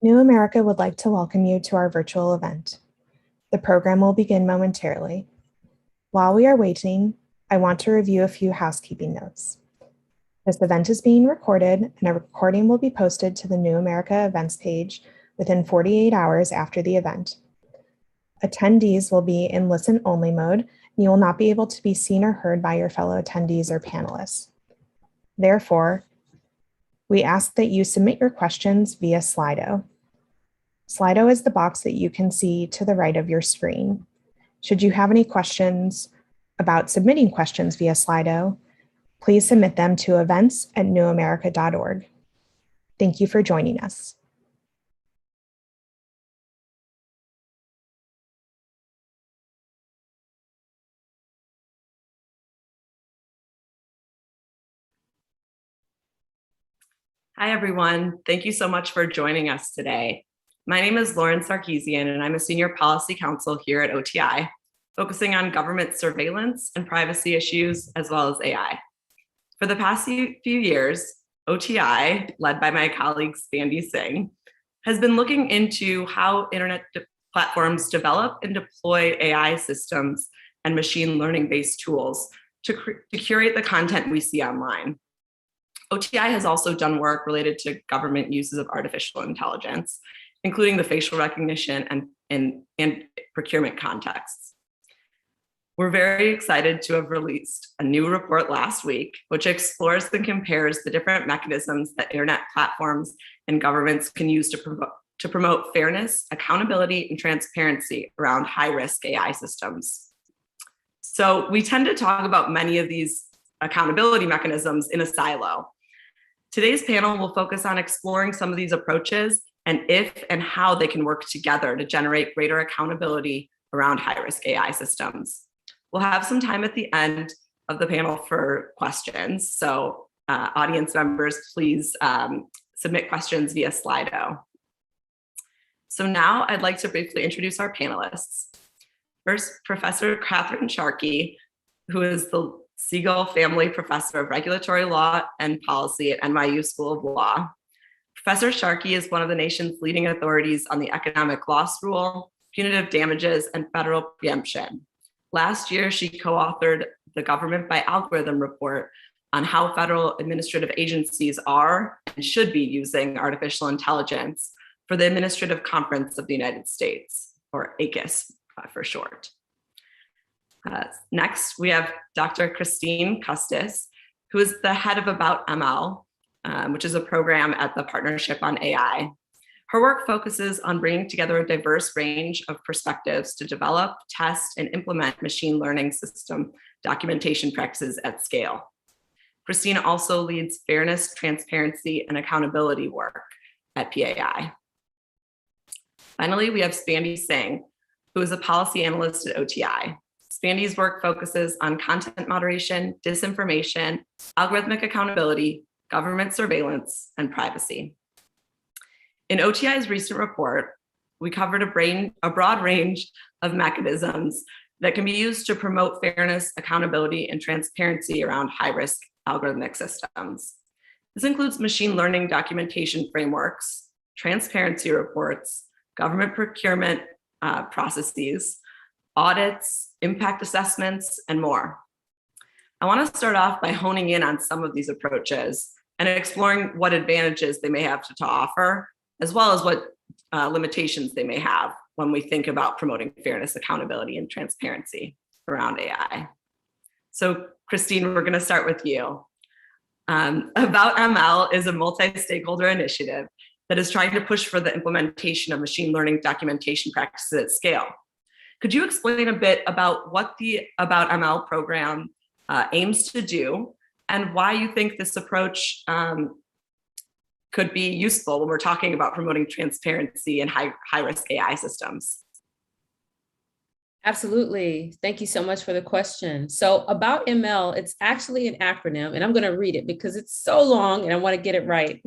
New America would like to welcome you to our virtual event. The program will begin momentarily. While we are waiting, I want to review a few housekeeping notes. This event is being recorded, and a recording will be posted to the New America events page within 48 hours after the event. Attendees will be in listen-only mode, and you will not be able to be seen or heard by your fellow attendees or panelists. Therefore, we ask that you submit your questions via Slido. Slido is the box that you can see to the right of your screen. Should you have any questions about submitting questions via Slido, please submit them to events@newamerica.org. Thank you for joining us. Hi, everyone. Thank you so much for joining us today. My name is Lauren Sarkeesian, and I'm a senior policy counsel here at OTI, focusing on government surveillance and privacy issues, as well as AI. For the past few years, OTI, led by my colleague Spandy Singh, has been looking into how internet platforms develop and deploy AI systems and machine learning-based tools to curate the content we see online. OTI has also done work related to government uses of artificial intelligence, including the facial recognition and procurement contexts. We're very excited to have released a new report last week, which explores and compares the different mechanisms that internet platforms and governments can use to promote fairness, accountability, and transparency around high-risk AI systems. So we tend to talk about many of these accountability mechanisms in a silo. Today's panel will focus on exploring some of these approaches and if and how they can work together to generate greater accountability around high-risk AI systems. We'll have some time at the end of the panel for questions. So audience members, please submit questions via Slido. So now I'd like to briefly introduce our panelists. First, Professor Catherine Sharkey, who is the Siegel Family Professor of Regulatory Law and Policy at NYU School of Law. Professor Sharkey is one of the nation's leading authorities on the economic loss rule, punitive damages, and federal preemption. Last year, she co-authored the Government by Algorithm report on how federal administrative agencies are and should be using artificial intelligence for the Administrative Conference of the United States, or ACUS for short. Next, we have Dr. Christine Custis, who is the head of About ML, which is a program at the Partnership on AI. Her work focuses on bringing together a diverse range of perspectives to develop, test, and implement machine learning system documentation practices at scale. Christine also leads fairness, transparency, and accountability work at PAI. Finally, we have Spandy Singh, who is a policy analyst at OTI. Spandy's work focuses on content moderation, disinformation, algorithmic accountability, government surveillance, and privacy. In OTI's recent report, we covered a broad range of mechanisms that can be used to promote fairness, accountability, and transparency around high-risk algorithmic systems. This includes machine learning documentation frameworks, transparency reports, government procurement processes, audits, impact assessments, and more. I want to start off by honing in on some of these approaches and exploring what advantages they may have to offer, as well as what limitations they may have when we think about promoting fairness, accountability, and transparency around AI. So Christine, we're going to start with you. About ML is a multi-stakeholder initiative that is trying to push for the implementation of machine learning documentation practices at scale. Could you explain a bit about what the About ML program aims to do and why you think this approach could be useful when we're talking about promoting transparency in high-risk AI systems? Absolutely. Thank you so much for the question. So About ML, it's actually an acronym, and I'm going to read it because it's so long and I want to get it right.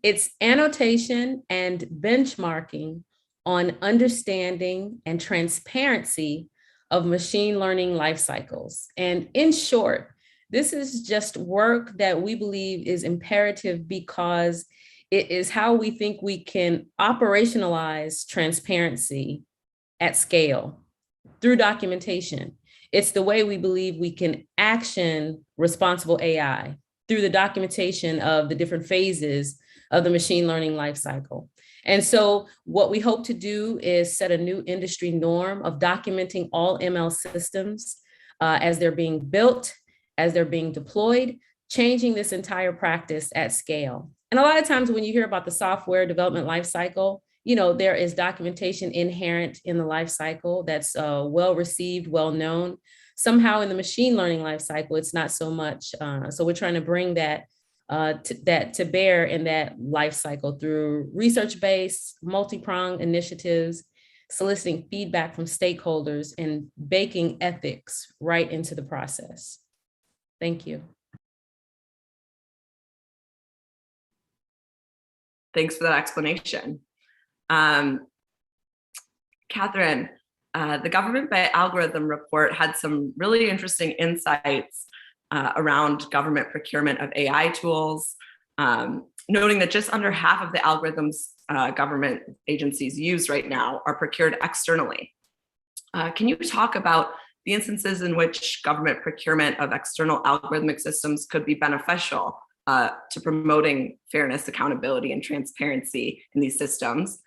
It's annotation and benchmarking on understanding and transparency of machine learning life cycles. And in short, this is just work that we believe is imperative because It is how we think we can operationalize transparency at scale through documentation. It's the way we believe we can action responsible AI through the documentation of the different phases of the machine learning lifecycle. And so what we hope to do is set a new industry norm of documenting all ML systems as they're being built, as they're being deployed, changing this entire practice at scale. And a lot of times when you hear about the software development lifecycle, there is documentation inherent in the lifecycle that's well received, well known. Somehow in the machine learning lifecycle, it's not so much. So we're trying to bring that to bear in that lifecycle through research-based, multi-pronged initiatives, soliciting feedback from stakeholders, and baking ethics right into the process. Thank you. Thanks for that explanation. Catherine, the Government by Algorithm report had some really interesting insights around government procurement of AI tools, noting that just under half of the algorithms government agencies use right now are procured externally. Can you talk about the instances in which government procurement of external algorithmic systems could be beneficial to promoting fairness, accountability, and transparency in these systems,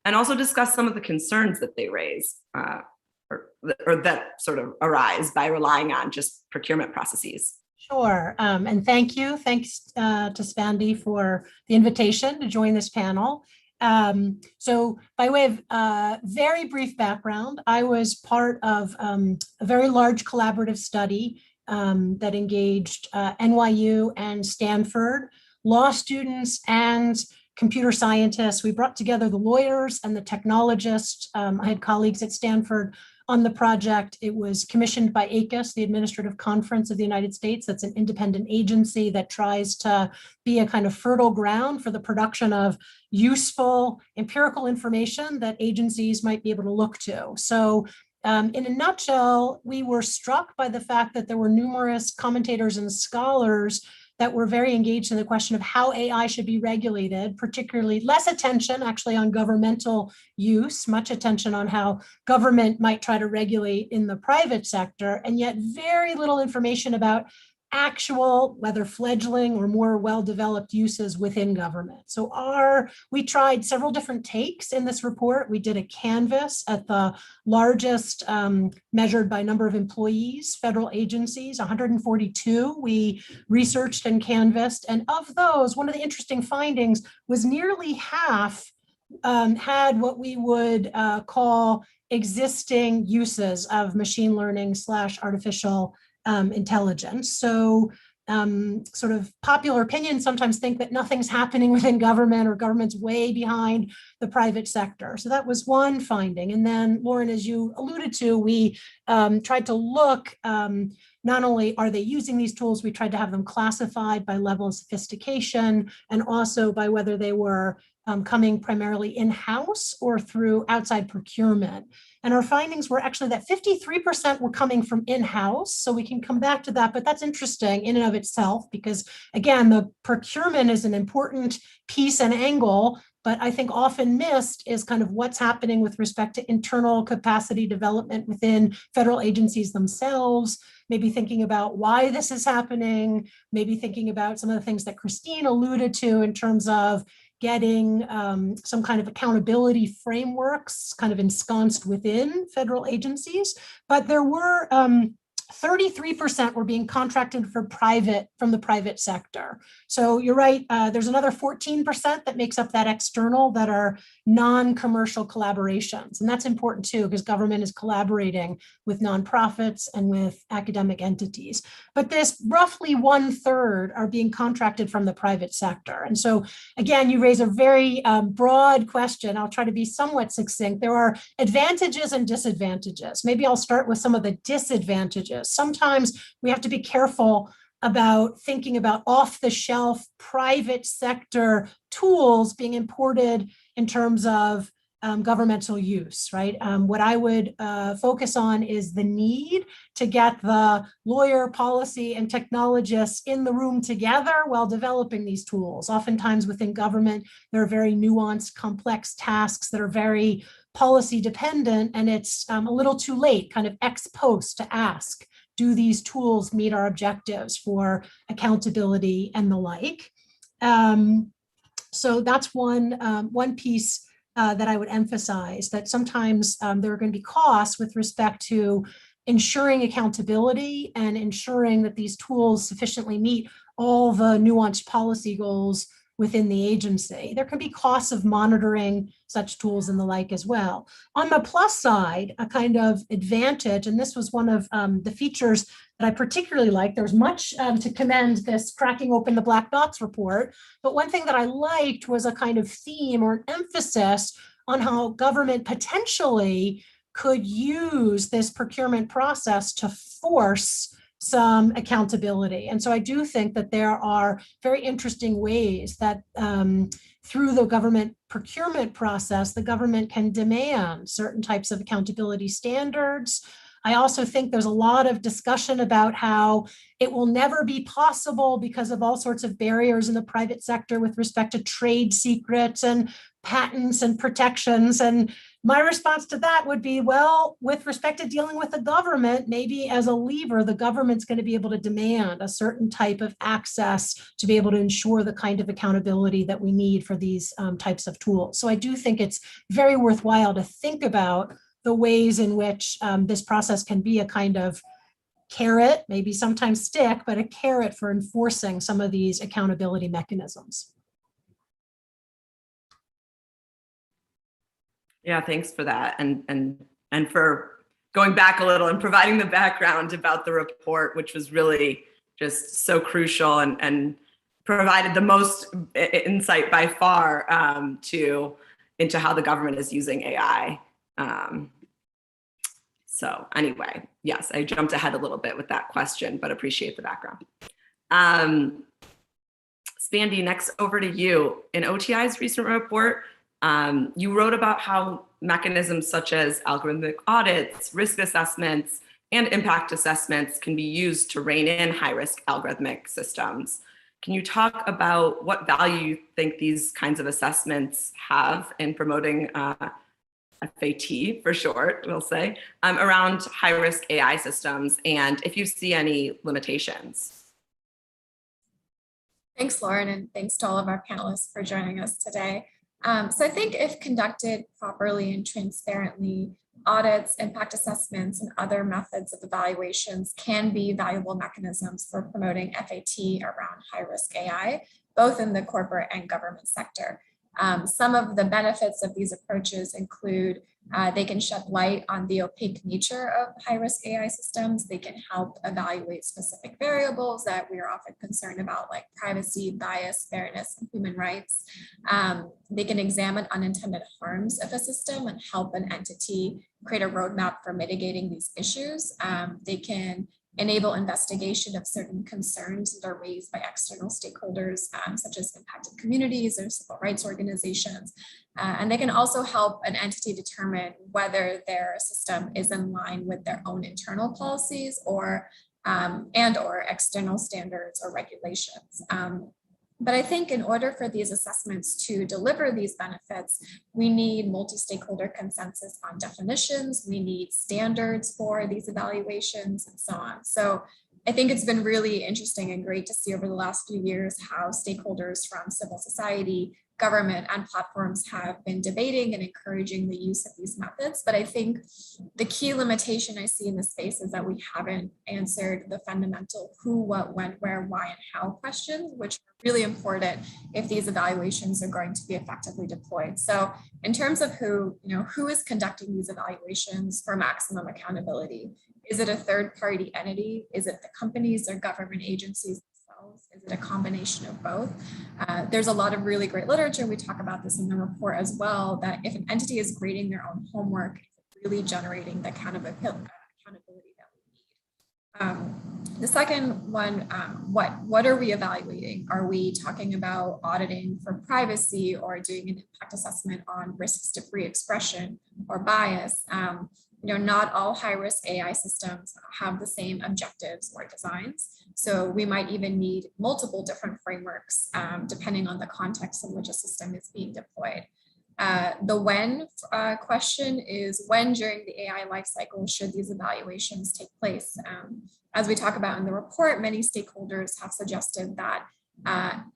and also discuss some of the concerns that they raise or that sort of arise by relying on just procurement processes? Sure, and thank you. Thanks to Svandi for the invitation to join this panel. So by way of very brief background, I was part of a very large collaborative study that engaged NYU and Stanford, law students and computer scientists. We brought together the lawyers and the technologists. I had colleagues at Stanford on the project. It was commissioned by ACUS, the Administrative Conference of the United States. That's an independent agency that tries to be a kind of fertile ground for the production of useful empirical information that agencies might be able to look to. So in a nutshell, we were struck by the fact that there were numerous commentators and scholars that were very engaged in the question of how AI should be regulated, particularly less attention actually on governmental use, much attention on how government might try to regulate in the private sector, and yet very little information about actual, whether fledgling or more well-developed uses within government. So we tried several different takes in this report. We did a canvas at the largest measured by number of employees, federal agencies, 142. We researched and canvassed, and of those, one of the interesting findings was nearly half had what we would call existing uses of machine learning / artificial intelligence. So sort of popular opinion sometimes think that nothing's happening within government or government's way behind the private sector. So that was one finding. And then, Lauren, as you alluded to, we tried to look, not only are they using these tools, we tried to have them classified by level of sophistication and also by whether they were coming primarily in-house or through outside procurement. And our findings were actually that 53% were coming from in-house. So we can come back to that, but that's interesting in and of itself, because again, the procurement is an important piece and angle, but I think often missed is kind of what's happening with respect to internal capacity development within federal agencies themselves, maybe thinking about why this is happening, maybe thinking about some of the things that Christine alluded to in terms of getting some kind of accountability frameworks kind of ensconced within federal agencies. But there were 33% were being contracted from the private sector. So you're right, there's another 14% that makes up that external that are non-commercial collaborations. And that's important too, because government is collaborating with nonprofits and with academic entities. But this roughly 1/3 are being contracted from the private sector. And so again, you raise a very broad question. I'll try to be somewhat succinct. There are advantages and disadvantages. Maybe I'll start with some of the disadvantages. Sometimes we have to be careful about thinking about off-the-shelf private sector tools being imported in terms of governmental use, right? What I would focus on is the need to get the lawyer, policy, and technologists in the room together while developing these tools. Oftentimes within government, there are very nuanced, complex tasks that are very policy dependent, and it's a little too late, kind of ex post, to ask, do these tools meet our objectives for accountability and the like? So that's one piece that I would emphasize, that sometimes there are going to be costs with respect to ensuring accountability and ensuring that these tools sufficiently meet all the nuanced policy goals within the agency. There can be costs of monitoring such tools and the like as well. On the plus side, a kind of advantage, and this was one of the features that I particularly liked. There's much to commend this Cracking Open the Black Box report, but one thing that I liked was a kind of theme or an emphasis on how government potentially could use this procurement process to force some accountability. And so I do think that there are very interesting ways that through the government procurement process, the government can demand certain types of accountability standards. I also think there's a lot of discussion about how it will never be possible because of all sorts of barriers in the private sector with respect to trade secrets and patents and protections. And my response to that would be, well, with respect to dealing with the government, maybe as a lever, the government's going to be able to demand a certain type of access to be able to ensure the kind of accountability that we need for these types of tools. So I do think it's very worthwhile to think about the ways in which this process can be a kind of carrot, maybe sometimes stick, but a carrot for enforcing some of these accountability mechanisms. Yeah, thanks for that. And for going back a little and providing the background about the report, which was really just so crucial and provided the most insight by far into how the government is using AI. So anyway, yes, I jumped ahead a little bit with that question, but appreciate the background. Spandy, next over to you. In OTI's recent report, you wrote about how mechanisms such as algorithmic audits, risk assessments, and impact assessments can be used to rein in high-risk algorithmic systems. Can you talk about what value you think these kinds of assessments have in promoting FAT for short, we'll say, around high-risk AI systems, and if you see any limitations? Thanks, Lauren, and thanks to all of our panelists for joining us today. So I think if conducted properly and transparently, audits, impact assessments, and other methods of evaluations can be valuable mechanisms for promoting FAT around high-risk AI, both in the corporate and government sector. Some of the benefits of these approaches include they can shed light on the opaque nature of high-risk AI systems. They can help evaluate specific variables that we are often concerned about, like privacy, bias, fairness, and human rights. They can examine unintended harms of a system and help an entity create a roadmap for mitigating these issues. They can enable investigation of certain concerns that are raised by external stakeholders, such as impacted communities or civil rights organizations. And they can also help an entity determine whether their system is in line with their own internal policies or external standards or regulations. But I think in order for these assessments to deliver these benefits, we need multi-stakeholder consensus on definitions, we need standards for these evaluations, and so on. So I think it's been really interesting and great to see over the last few years how stakeholders from civil society, government, and platforms have been debating and encouraging the use of these methods. But I think the key limitation I see in this space is that we haven't answered the fundamental who, what, when, where, why, and how questions, which are really important if these evaluations are going to be effectively deployed. So in terms of who is conducting these evaluations for maximum accountability? Is it a third-party entity? Is it the companies or government agencies? Is it a combination of both? There's a lot of really great literature. We talk about this in the report as well, that if an entity is grading their own homework, it's really generating the accountability that we need. The second one, what are we evaluating? Are we talking about auditing for privacy or doing an impact assessment on risks to free expression or bias? Not all high-risk AI systems have the same objectives or designs. So we might even need multiple different frameworks depending on the context in which a system is being deployed. The when question is when during the AI lifecycle should these evaluations take place? As we talk about in the report, many stakeholders have suggested that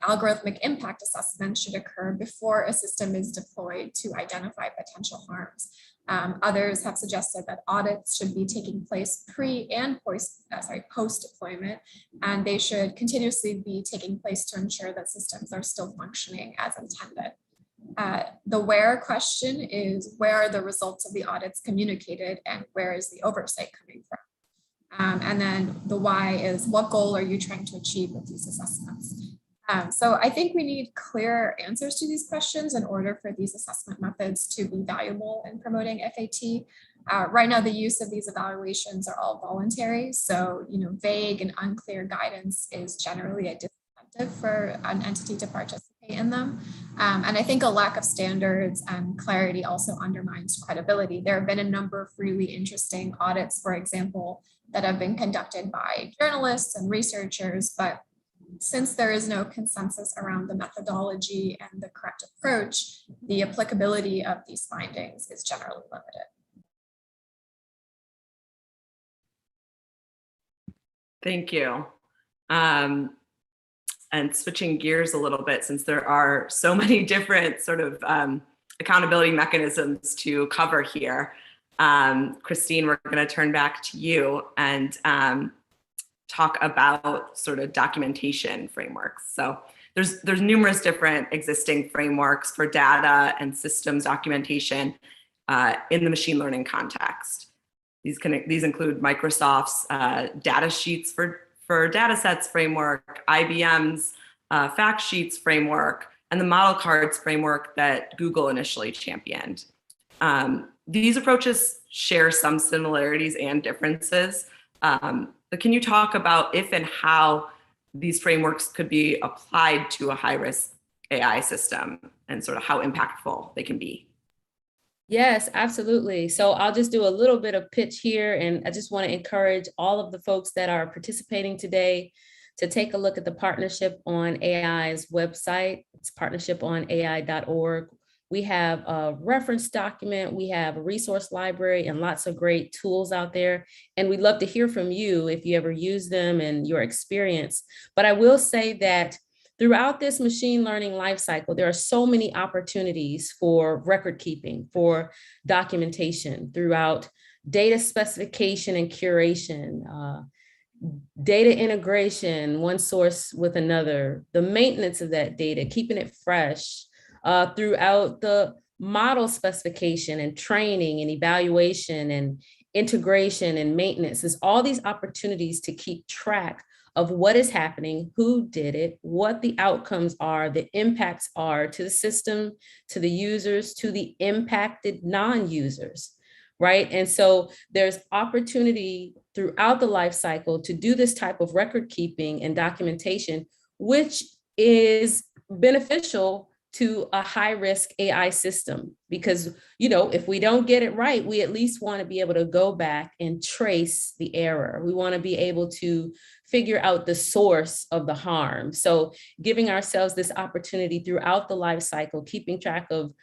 algorithmic impact assessments should occur before a system is deployed to identify potential harms. Others have suggested that audits should be taking place pre and post deployment, and they should continuously be taking place to ensure that systems are still functioning as intended. The where question is where are the results of the audits communicated and where is the oversight coming from? And then the why is what goal are you trying to achieve with these assessments? So I think we need clear answers to these questions in order for these assessment methods to be valuable in promoting FAT. Right now, the use of these evaluations are all voluntary. So, vague and unclear guidance is generally a disincentive for an entity to participate in them. And I think a lack of standards and clarity also undermines credibility. There have been a number of really interesting audits, for example, that have been conducted by journalists and researchers, but since there is no consensus around the methodology and the correct approach, the applicability of these findings is generally limited. Thank you. And switching gears a little bit, since there are so many different sort of accountability mechanisms to cover here, Christine, we're going to turn back to you and talk about sort of documentation frameworks. So there's numerous different existing frameworks for data and systems documentation in the machine learning context. These include Microsoft's data sheets for data sets framework, IBM's fact sheets framework, and the model cards framework that Google initially championed. These approaches share some similarities and differences. But can you talk about if and how these frameworks could be applied to a high-risk AI system and sort of how impactful they can be? Yes, absolutely. So I'll just do a little bit of pitch here, and I just want to encourage all of the folks that are participating today to take a look at the Partnership on AI's website. It's partnershiponai.org. We have a reference document, we have a resource library, and lots of great tools out there. And we'd love to hear from you if you ever use them and your experience. But I will say that throughout this machine learning lifecycle, there are so many opportunities for record keeping, for documentation throughout data specification and curation, data integration, one source with another, the maintenance of that data, keeping it fresh, throughout the model specification and training and evaluation and integration and maintenance. There's all these opportunities to keep track of what is happening, who did it, what the outcomes are, the impacts are to the system, to the users, to the impacted non-users, right? And so there's opportunity throughout the life cycle to do this type of record keeping and documentation, which is beneficial to a high-risk AI system, because, if we don't get it right, we at least want to be able to go back and trace the error. We want to be able to figure out the source of the harm. So giving ourselves this opportunity throughout the life cycle, keeping track of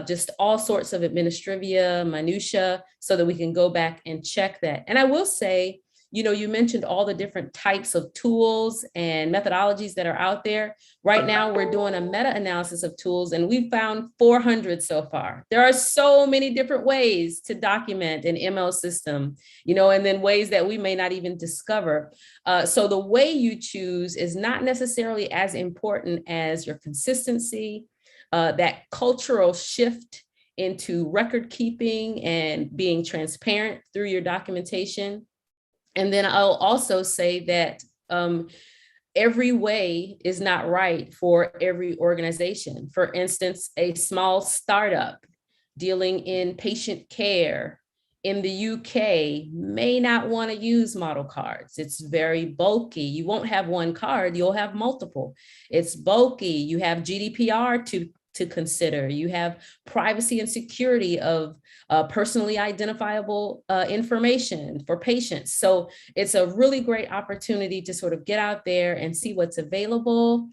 just all sorts of administrivia, minutia, so that we can go back and check that. And I will say, you mentioned all the different types of tools and methodologies that are out there. Right now, we're doing a meta-analysis of tools, and we've found 400 so far. There are so many different ways to document an ML system, and then ways that we may not even discover. So the way you choose is not necessarily as important as your consistency, that cultural shift into record keeping and being transparent through your documentation. And then I'll also say that every way is not right for every organization. For instance, a small startup dealing in patient care in the UK may not want to use model cards. It's very bulky. You won't have one card, you'll have multiple. It's bulky. You have GDPR to consider. You have privacy and security of personally identifiable information for patients. So it's a really great opportunity to sort of get out there and see what's available,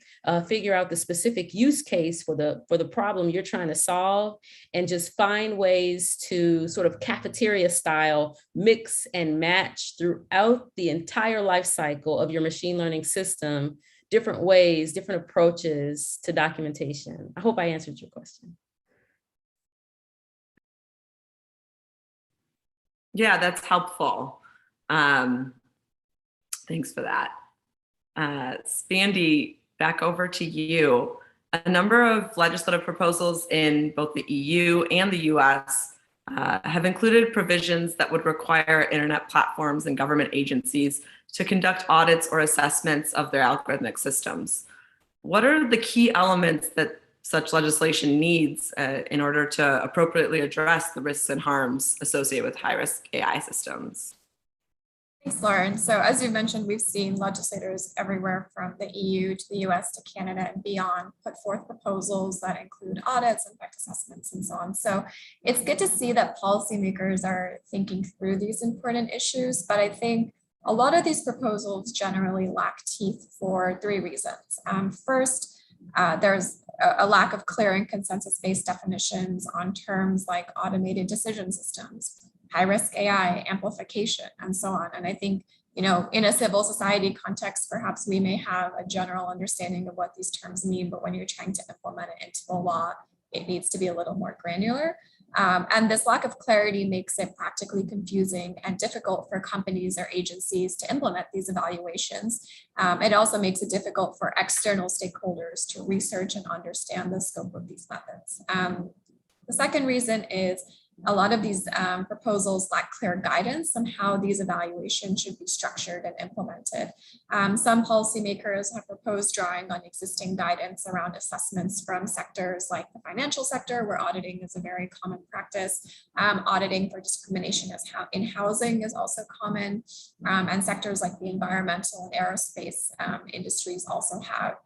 figure out the specific use case for the problem you're trying to solve, and just find ways to sort of cafeteria style mix and match throughout the entire life cycle of your machine learning system, different ways, different approaches to documentation. I hope I answered your question. Yeah, that's helpful. Thanks for that. Spandy, back over to you. A number of legislative proposals in both the EU and the US have included provisions that would require internet platforms and government agencies to conduct audits or assessments of their algorithmic systems. What are the key elements that such legislation needs in order to appropriately address the risks and harms associated with high-risk AI systems? Thanks, Lauren. So as you mentioned, we've seen legislators everywhere from the EU to the US to Canada and beyond put forth proposals that include audits, impact assessments, and so on. So it's good to see that policymakers are thinking through these important issues, but I think a lot of these proposals generally lack teeth for three reasons. First, there's a lack of clear and consensus-based definitions on terms like automated decision systems, high-risk AI, amplification, and so on. And I think, in a civil society context, perhaps we may have a general understanding of what these terms mean, but when you're trying to implement it into the law, it needs to be a little more granular. And this lack of clarity makes it practically confusing and difficult for companies or agencies to implement these evaluations. It also makes it difficult for external stakeholders to research and understand the scope of these methods. The second reason is a lot of these proposals lack clear guidance on how these evaluations should be structured and implemented. Some policymakers have proposed drawing on existing guidance around assessments from sectors like the financial sector, where auditing is a very common practice. Auditing for discrimination in housing is also common. And sectors like the environmental and aerospace industries also have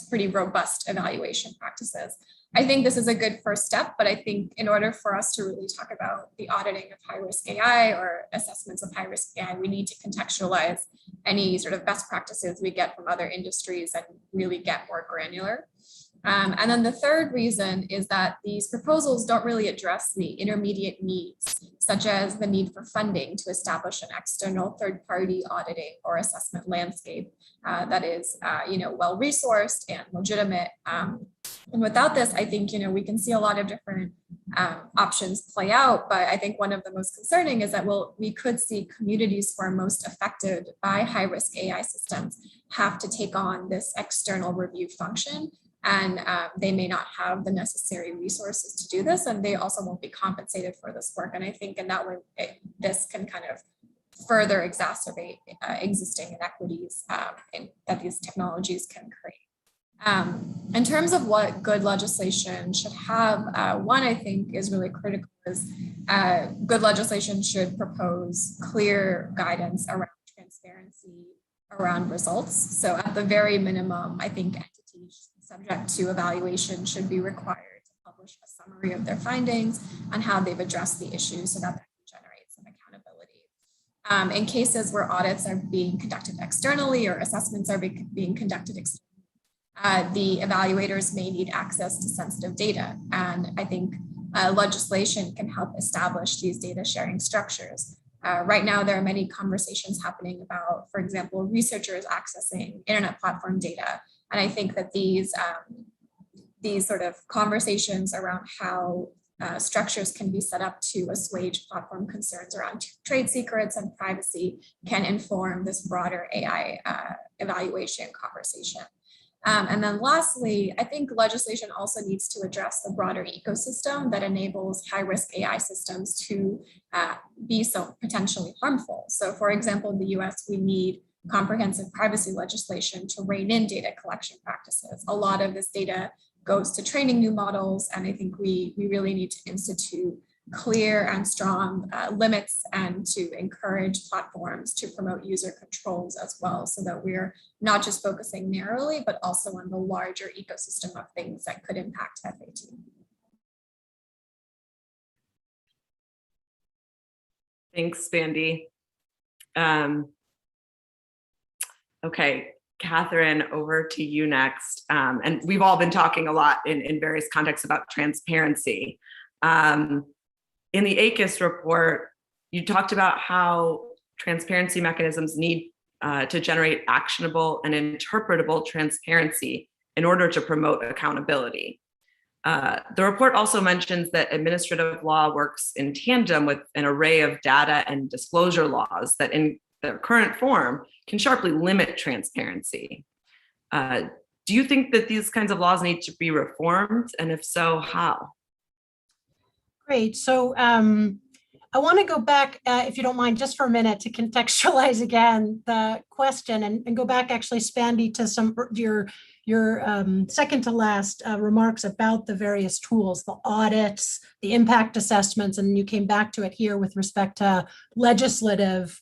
pretty robust evaluation practices. I think this is a good first step, but I think in order for us to really talk about the auditing of high-risk AI or assessments of high-risk AI, we need to contextualize any sort of best practices we get from other industries and really get more granular. And then the third reason is that these proposals don't really address the intermediate needs, such as the need for funding to establish an external third-party auditing or assessment landscape that is, well-resourced and legitimate. And without this, I think, we can see a lot of different options play out, but I think one of the most concerning is that we could see communities who are most affected by high-risk AI systems have to take on this external review function, and they may not have the necessary resources to do this, and they also won't be compensated for this work. And I think in that way, this can kind of further exacerbate existing inequities that these technologies can create. In terms of what good legislation should have, one I think is really critical is good legislation should propose clear guidance around transparency around results. So at the very minimum, I think entities subject to evaluation should be required to publish a summary of their findings and how they've addressed the issue so that can generate some accountability. In cases where audits are being conducted externally or assessments are being conducted externally, the evaluators may need access to sensitive data. And I think legislation can help establish these data sharing structures. Right now, there are many conversations happening about, for example, researchers accessing internet platform data. And I think that these sort of conversations around how structures can be set up to assuage platform concerns around trade secrets and privacy can inform this broader AI evaluation conversation. And then lastly, I think legislation also needs to address the broader ecosystem that enables high-risk AI systems to be so potentially harmful. So for example, in the US, we need comprehensive privacy legislation to rein in data collection practices. A lot of this data goes to training new models, and I think we really need to institute clear and strong limits and to encourage platforms to promote user controls as well, so that we're not just focusing narrowly, but also on the larger ecosystem of things that could impact FAT. Thanks, Spandy. Okay, Catherine, over to you next. And we've all been talking a lot in various contexts about transparency. In the ACUS report, you talked about how transparency mechanisms need to generate actionable and interpretable transparency in order to promote accountability. The report also mentions that administrative law works in tandem with an array of data and disclosure laws that in their current form can sharply limit transparency. Do you think that these kinds of laws need to be reformed? And if so, how? Great. So I want to go back, if you don't mind, just for a minute to contextualize again the question and go back actually, Spandy, to some your second to last remarks about the various tools, the audits, the impact assessments, and you came back to it here with respect to legislative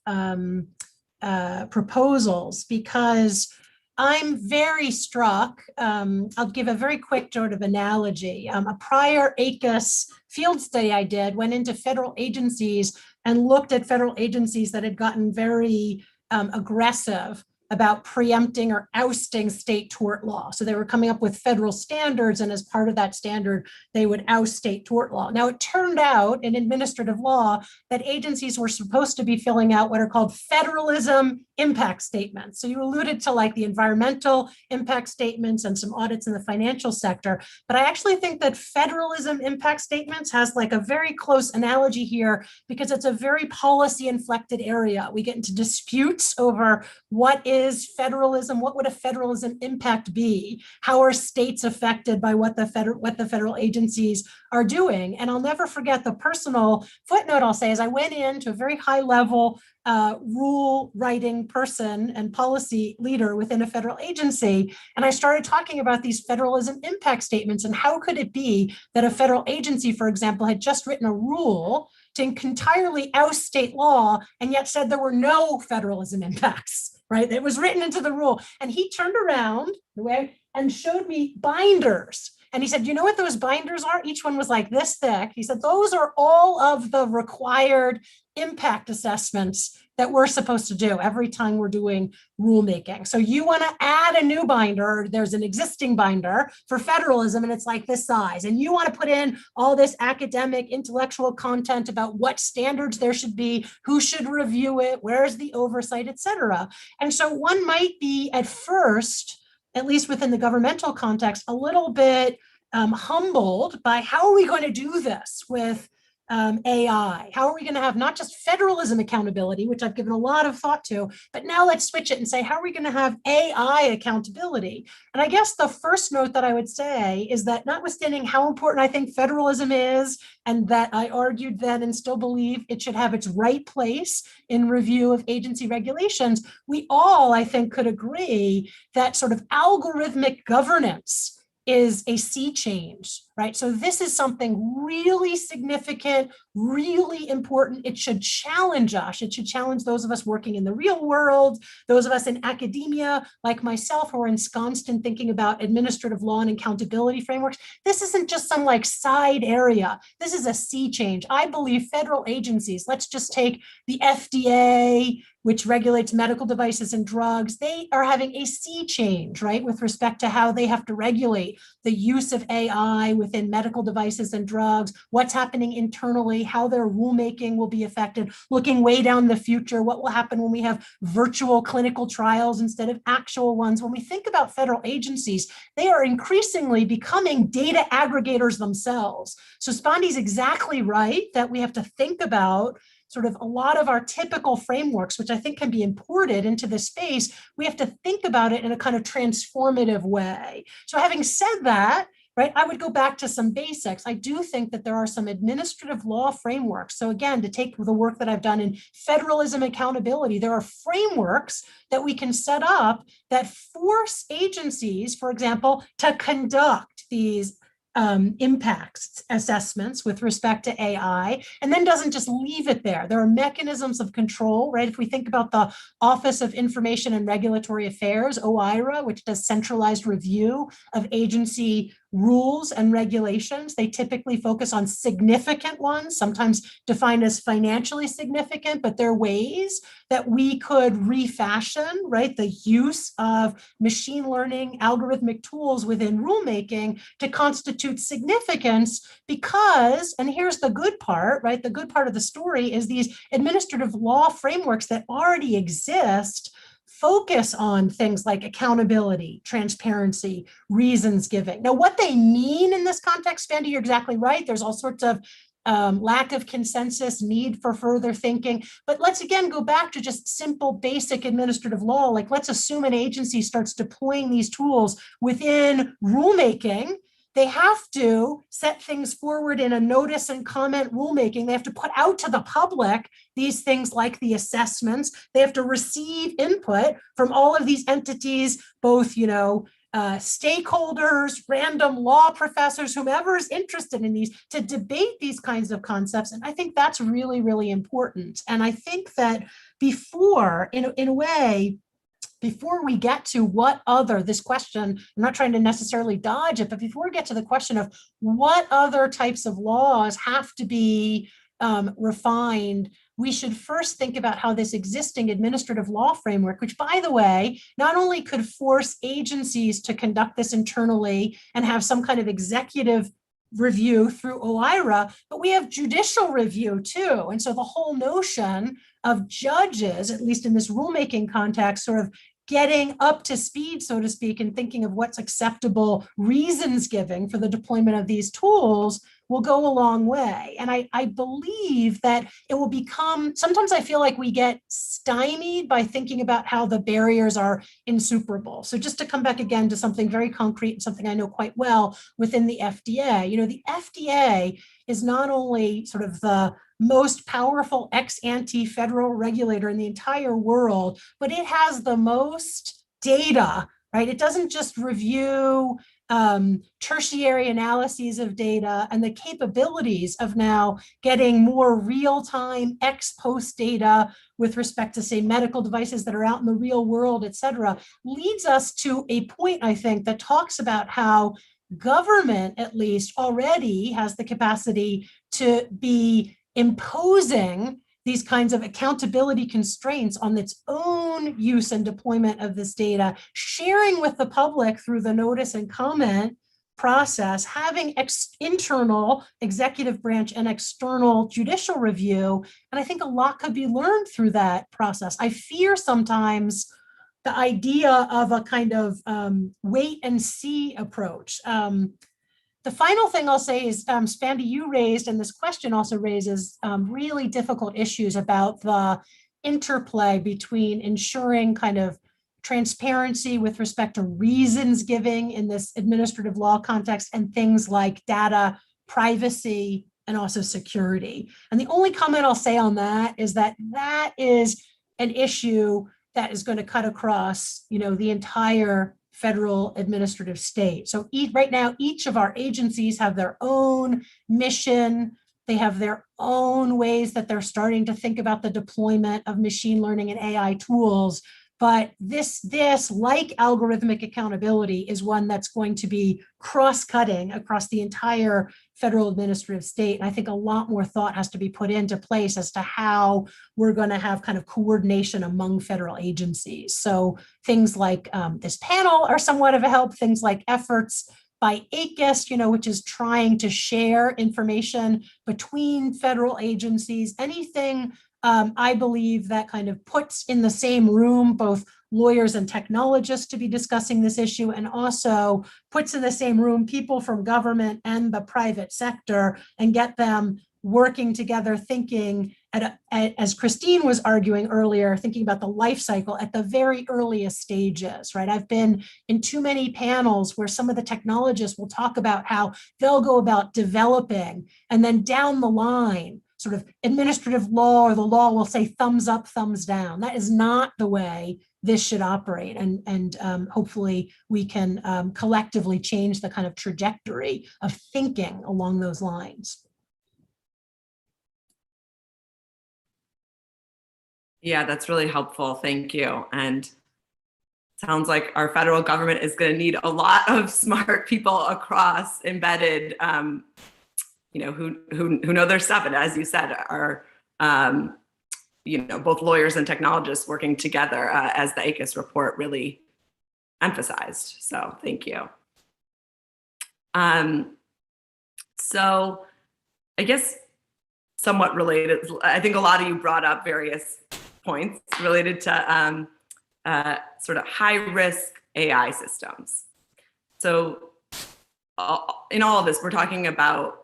proposals, because I'm very struck. I'll give a very quick sort of analogy. A prior ACUS field study I did went into federal agencies and looked at federal agencies that had gotten very aggressive about preempting or ousting state tort law. So they were coming up with federal standards, and as part of that standard, they would oust state tort law. Now, it turned out in administrative law that agencies were supposed to be filling out what are called federalism impact statements. So you alluded to like the environmental impact statements and some audits in the financial sector, but I actually think that federalism impact statements has like a very close analogy here, because it's a very policy inflected area. We get into disputes over what is federalism, what would a federalism impact be? How are states affected by what the federal agencies are doing? And I'll never forget the personal footnote I'll say is I went into a very high level rule writing person and policy leader within a federal agency. And I started talking about these federalism impact statements and how could it be that a federal agency, for example, had just written a rule to entirely oust state law and yet said there were no federalism impacts, right? It was written into the rule. And he turned around and showed me binders. And he said, you know what those binders are? Each one was like this thick. He said, those are all of the required impact assessments that we're supposed to do every time we're doing rulemaking. So you want to add a new binder, there's an existing binder for federalism and it's like this size. And you want to put in all this academic intellectual content about what standards there should be, who should review it, where's the oversight, et cetera. And so one might be at first, at least within the governmental context, a little bit humbled by how are we going to do this with AI? How are we going to have not just federalism accountability, which I've given a lot of thought to, but now let's switch it and say, how are we going to have AI accountability? And I guess the first note that I would say is that notwithstanding how important I think federalism is, and that I argued then and still believe it should have its right place in review of agency regulations, we all, I think, could agree that sort of algorithmic governance is a sea change, right? So this is something really significant, really important. It should challenge us. It should challenge those of us working in the real world, those of us in academia, like myself, who are ensconced in thinking about administrative law and accountability frameworks. This isn't just some like side area. This is a sea change. I believe federal agencies, let's just take the FDA, which regulates medical devices and drugs, they are having a sea change, right, with respect to how they have to regulate the use of AI within medical devices and drugs, what's happening internally, how their rulemaking will be affected, looking way down the future, what will happen when we have virtual clinical trials instead of actual ones. When we think about federal agencies, they are increasingly becoming data aggregators themselves. So Spandy's exactly right that we have to think about sort of a lot of our typical frameworks, which I think can be imported into this space. We have to think about it in a kind of transformative way. So having said that, right, I would go back to some basics. I do think that there are some administrative law frameworks. So again, to take the work that I've done in federalism accountability, there are frameworks that we can set up that force agencies, for example, to conduct these impacts assessments with respect to AI, and then doesn't just leave it there. There are mechanisms of control, right? If we think about the Office of Information and Regulatory Affairs, OIRA, which does centralized review of agency rules and regulations, they typically focus on significant ones, sometimes defined as financially significant, but there are ways that we could refashion, right, the use of machine learning algorithmic tools within rulemaking to constitute significance because, and here's the good part, right, the good part of the story is these administrative law frameworks that already exist focus on things like accountability, transparency, reasons giving. Now, what they mean in this context, Spandy, you're exactly right. There's all sorts of lack of consensus, need for further thinking. But let's again go back to just simple, basic administrative law. Like, let's assume an agency starts deploying these tools within rulemaking. They have to set things forward in a notice and comment rulemaking. They have to put out to the public these things like the assessments. They have to receive input from all of these entities, both, stakeholders, random law professors, whomever is interested in these, to debate these kinds of concepts. And I think that's really, really important. And I think that before, in a way, before we get to this question, I'm not trying to necessarily dodge it, but before we get to the question of what other types of laws have to be refined, we should first think about how this existing administrative law framework, which, by the way, not only could force agencies to conduct this internally and have some kind of executive review through OIRA, but we have judicial review too. And so the whole notion of judges, at least in this rulemaking context, sort of getting up to speed, so to speak, and thinking of what's acceptable reasons giving for the deployment of these tools will go a long way. And I believe that it will become, sometimes I feel like we get stymied by thinking about how the barriers are insuperable. So just to come back again to something very concrete and something I know quite well within the FDA, the FDA is not only sort of the most powerful ex-ante federal regulator in the entire world, but it has the most data, right? It doesn't just review tertiary analyses of data and the capabilities of now getting more real-time ex-post data with respect to, say, medical devices that are out in the real world, et cetera, leads us to a point, I think, that talks about how government, at least, already has the capacity to be imposing these kinds of accountability constraints on its own use and deployment of this data, sharing with the public through the notice and comment process, having internal executive branch and external judicial review. And I think a lot could be learned through that process. I fear sometimes the idea of a kind of wait and see approach. The final thing I'll say is, Spandy, you raised, and this question also raises really difficult issues about the interplay between ensuring kind of transparency with respect to reasons giving in this administrative law context and things like data privacy and also security. And the only comment I'll say on that is that that is an issue that is going to cut across, the entire federal administrative state. So right now, each of our agencies have their own mission. They have their own ways that they're starting to think about the deployment of machine learning and AI tools. But this, like algorithmic accountability, is one that's going to be cross-cutting across the entire federal administrative state. And I think a lot more thought has to be put into place as to how we're going to have kind of coordination among federal agencies. So things like this panel are somewhat of a help, things like efforts by ACUS, which is trying to share information between federal agencies, anything I believe that kind of puts in the same room both lawyers and technologists to be discussing this issue, and also puts in the same room people from government and the private sector and get them working together, thinking as Christine was arguing earlier, thinking about the life cycle at the very earliest stages, right? I've been in too many panels where some of the technologists will talk about how they'll go about developing, and then down the line, sort of administrative law, or the law will say thumbs up, thumbs down. That is not the way this should operate. And hopefully we can collectively change the kind of trajectory of thinking along those lines. Yeah, that's really helpful. Thank you. And sounds like our federal government is going to need a lot of smart people across embedded, who know their stuff. And as you said, are, both lawyers and technologists working together, as the ACUS report really emphasized. So thank you. So I guess somewhat related, I think a lot of you brought up various points related to sort of high-risk AI systems. So in all of this, we're talking about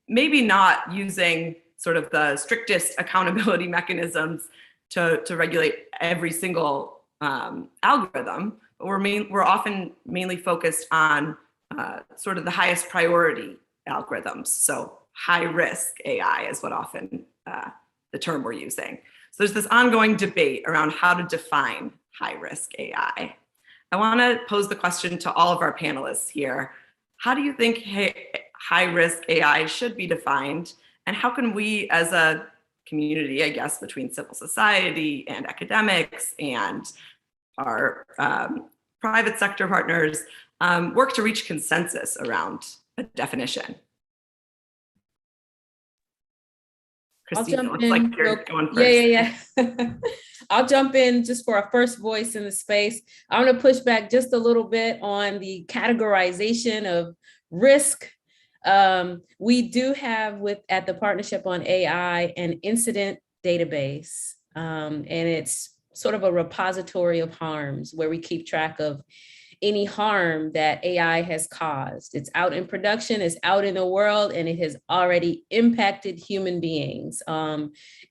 maybe not using sort of the strictest accountability mechanisms to regulate every single algorithm, but we're often mainly focused on sort of the highest priority algorithms. So high-risk AI is what often the term we're using. So there's this ongoing debate around how to define high-risk AI. I want to pose the question to all of our panelists here. How do you think high-risk AI should be defined? And how can we as a community, I guess, between civil society and academics and our private sector partners, work to reach consensus around a definition? Christine, I'll jump looks in. like you're going first. Yeah. I'll jump in just for a first voice in the space. I want to push back just a little bit on the categorization of risk. We do have at the Partnership on AI an incident database, and it's sort of a repository of harms where we keep track of any harm that AI has caused. It's out in production, it's out in the world, and it has already impacted human beings.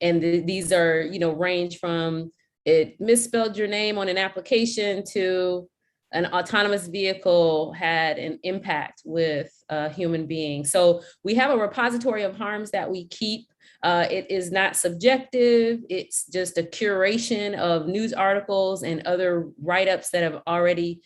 These are, range from it misspelled your name on an application to an autonomous vehicle had an impact with a human being. So we have a repository of harms that we keep. It is not subjective. It's just a curation of news articles and other write-ups that have already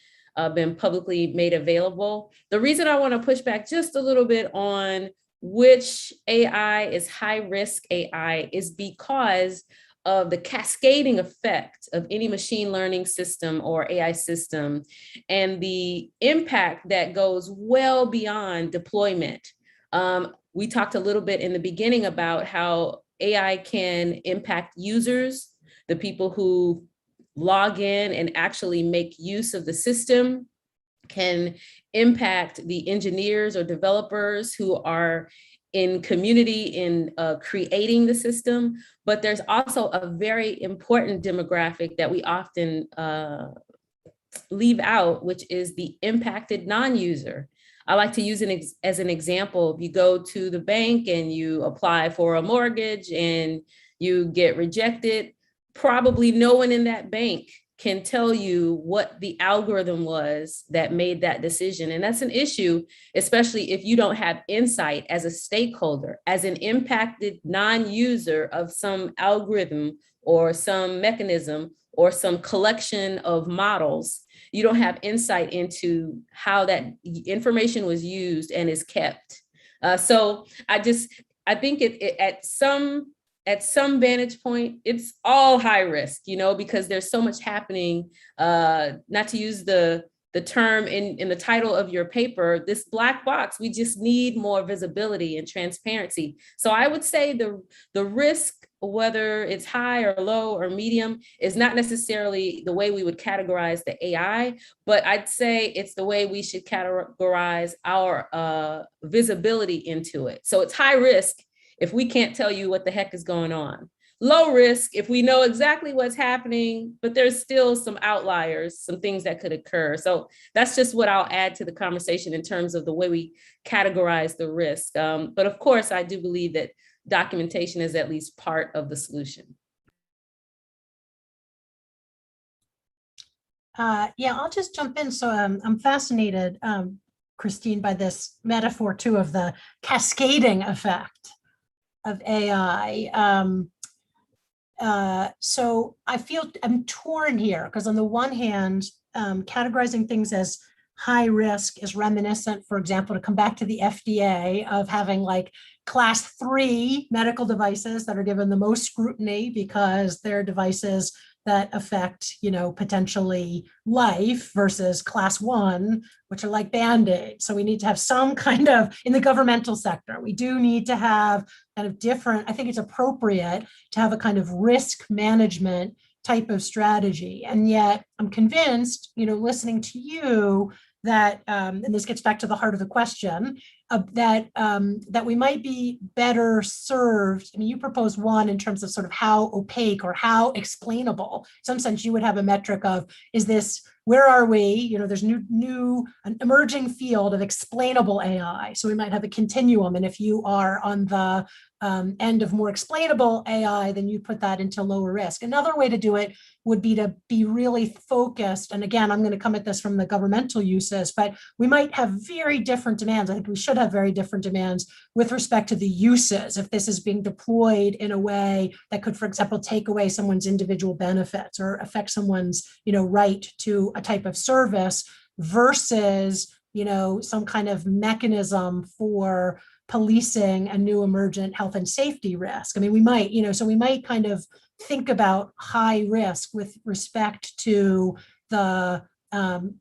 been publicly made available. The reason I want to push back just a little bit on which AI is high-risk AI is because of the cascading effect of any machine learning system or AI system and the impact that goes well beyond deployment. We talked a little bit in the beginning about how AI can impact users, the people who log in and actually make use of the system, can impact the engineers or developers who are in community in creating the system. But there's also a very important demographic that we often leave out, which is the impacted non-user. I like to use it as an example. If you go to the bank and you apply for a mortgage and you get rejected, probably no one in that bank can tell you what the algorithm was that made that decision. And that's an issue, especially if you don't have insight as a stakeholder, as an impacted non-user of some algorithm or some mechanism or some collection of models. You don't have insight into how that information was used and is kept. So I think at some vantage point, it's all high risk, because there's so much happening, not to use the term in the title of your paper, this black box. We just need more visibility and transparency. So I would say the risk, whether it's high or low or medium, is not necessarily the way we would categorize the AI, but I'd say it's the way we should categorize our visibility into it. So it's high risk if we can't tell you what the heck is going on. Low risk if we know exactly what's happening, but there's still some outliers, some things that could occur. So that's just what I'll add to the conversation in terms of the way we categorize the risk. But of course, I do believe that documentation is at least part of the solution. Yeah, I'll just jump in. So I'm fascinated, Christine, by this metaphor too of the cascading effect. of AI. So I'm torn here because on the one hand, categorizing things as high risk is reminiscent, for example, to come back to the FDA, of having like class 3 medical devices that are given the most scrutiny because they're devices that affect, potentially life, versus class 1, which are like Band-Aids. So we need to have some kind of, in the governmental sector, we do need to have kind of different, I think it's appropriate to have a kind of risk management type of strategy. And yet I'm convinced, listening to you, that, and this gets back to the heart of the question, that we might be better served. I mean, you propose one in terms of sort of how opaque or how explainable. In some sense, you would have a metric of, is this, where are we? There's an emerging field of explainable AI. So we might have a continuum. And if you are on the end of more explainable AI, then you put that into lower risk. Another way to do it would be to be really focused. And again, I'm going to come at this from the governmental uses, but we might have very different demands. I think we should have very different demands with respect to the uses. If this is being deployed in a way that could, for example, take away someone's individual benefits or affect someone's, right to a type of service, versus, some kind of mechanism for policing a new emergent health and safety risk. I mean, we might, so we might kind of think about high risk with respect to the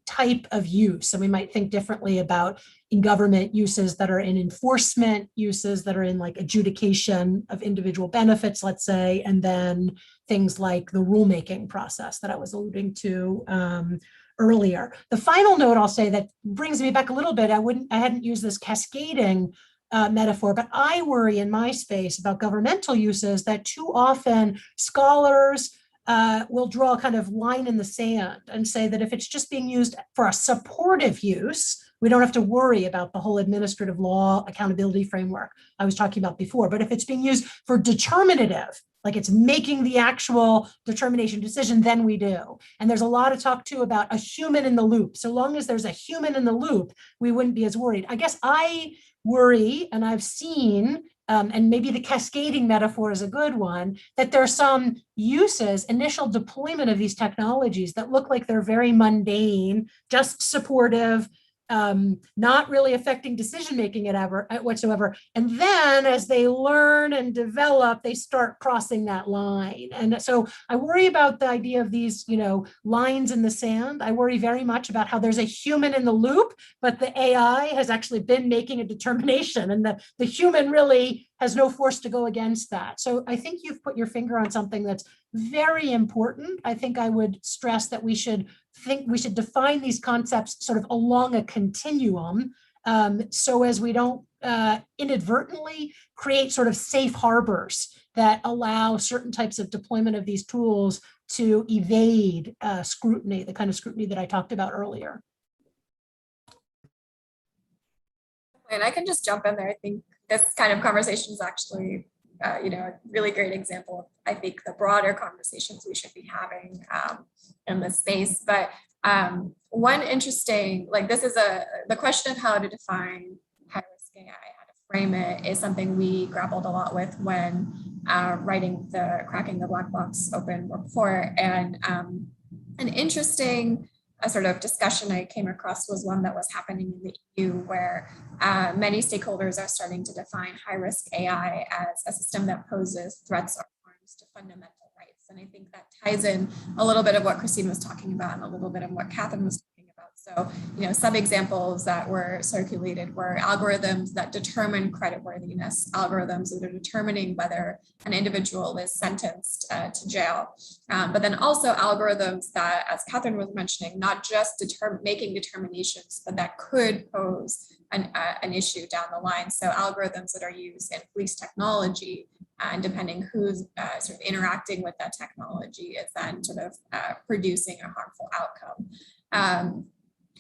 type of use. And we might think differently about in government uses that are in enforcement, uses that are in like adjudication of individual benefits, let's say, and then things like the rulemaking process that I was alluding to earlier. The final note I'll say that brings me back a little bit, I hadn't used this cascading metaphor, but I worry in my space about governmental uses that too often scholars will draw a kind of line in the sand and say that if it's just being used for a supportive use, we don't have to worry about the whole administrative law accountability framework I was talking about before. But if it's being used for determinative, like it's making the actual determination decision, then we do. And there's a lot of talk too about a human in the loop. So long as there's a human in the loop, we wouldn't be as worried. I guess I worry, and I've seen, and maybe the cascading metaphor is a good one, that there are some uses, initial deployment of these technologies that look like they're very mundane, just supportive, not really affecting decision-making whatsoever. And then as they learn and develop, they start crossing that line. And so I worry about the idea of these, lines in the sand. I worry very much about how there's a human in the loop, but the AI has actually been making a determination, and the human really has no force to go against that. So I think you've put your finger on something that's very important. I think I would stress that we should define these concepts sort of along a continuum, so as we don't inadvertently create sort of safe harbors that allow certain types of deployment of these tools to evade scrutiny, the kind of scrutiny that I talked about earlier. And I can just jump in there. I think this kind of conversation is actually a really great example of, I think, the broader conversations we should be having in this space. But one interesting, this is the question of how to define high-risk AI, how to frame it, is something we grappled a lot with when writing the Cracking the Black Box open report. And an interesting sort of discussion I came across was one that was happening in the EU, where many stakeholders are starting to define high-risk AI as a system that poses threats or harms to fundamental rights. And I think that ties in a little bit of what Christine was talking about and a little bit of what Catherine was talking about. So, some examples that were circulated were algorithms that determine creditworthiness, algorithms that are determining whether an individual is sentenced to jail, but then also algorithms that, as Catherine was mentioning, not just making determinations, but that could pose an issue down the line. So algorithms that are used in police technology, and depending who's sort of interacting with that technology, is then sort of producing a harmful outcome.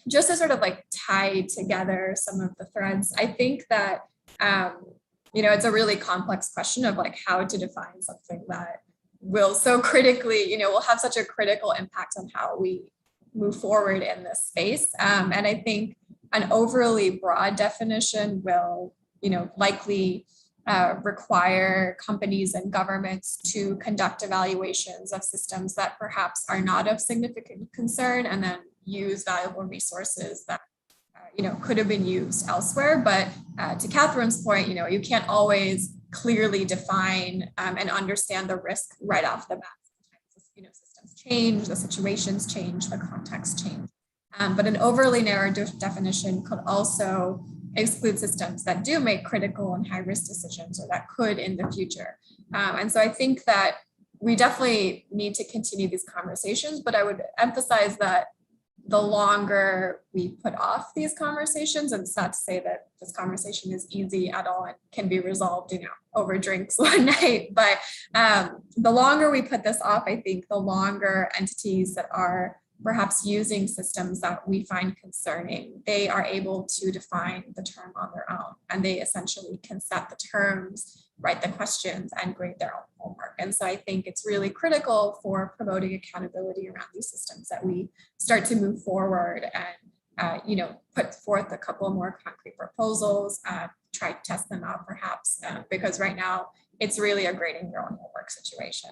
Just to sort of tie together some of the threads, I think that, it's a really complex question of how to define something that will so critically, will have such a critical impact on how we move forward in this space. And I think an overly broad definition will, likely require companies and governments to conduct evaluations of systems that perhaps are not of significant concern, and then use valuable resources that could have been used elsewhere. But to Catherine's point, you can't always clearly define and understand the risk right off the bat. Sometimes, systems change, the situations change, the context change. But an overly narrow definition could also exclude systems that do make critical and high-risk decisions, or that could in the future. And so I think that we definitely need to continue these conversations, but I would emphasize that the longer we put off these conversations, and it's not to say that this conversation is easy at all and can be resolved, over drinks one night, but the longer we put this off, I think the longer entities that are perhaps using systems that we find concerning, they are able to define the term on their own, and they essentially can set the terms, write the questions, and grade their own homework. And so I think it's really critical for promoting accountability around these systems that we start to move forward and put forth a couple more concrete proposals, try to test them out perhaps, because right now it's really a grading your own homework situation.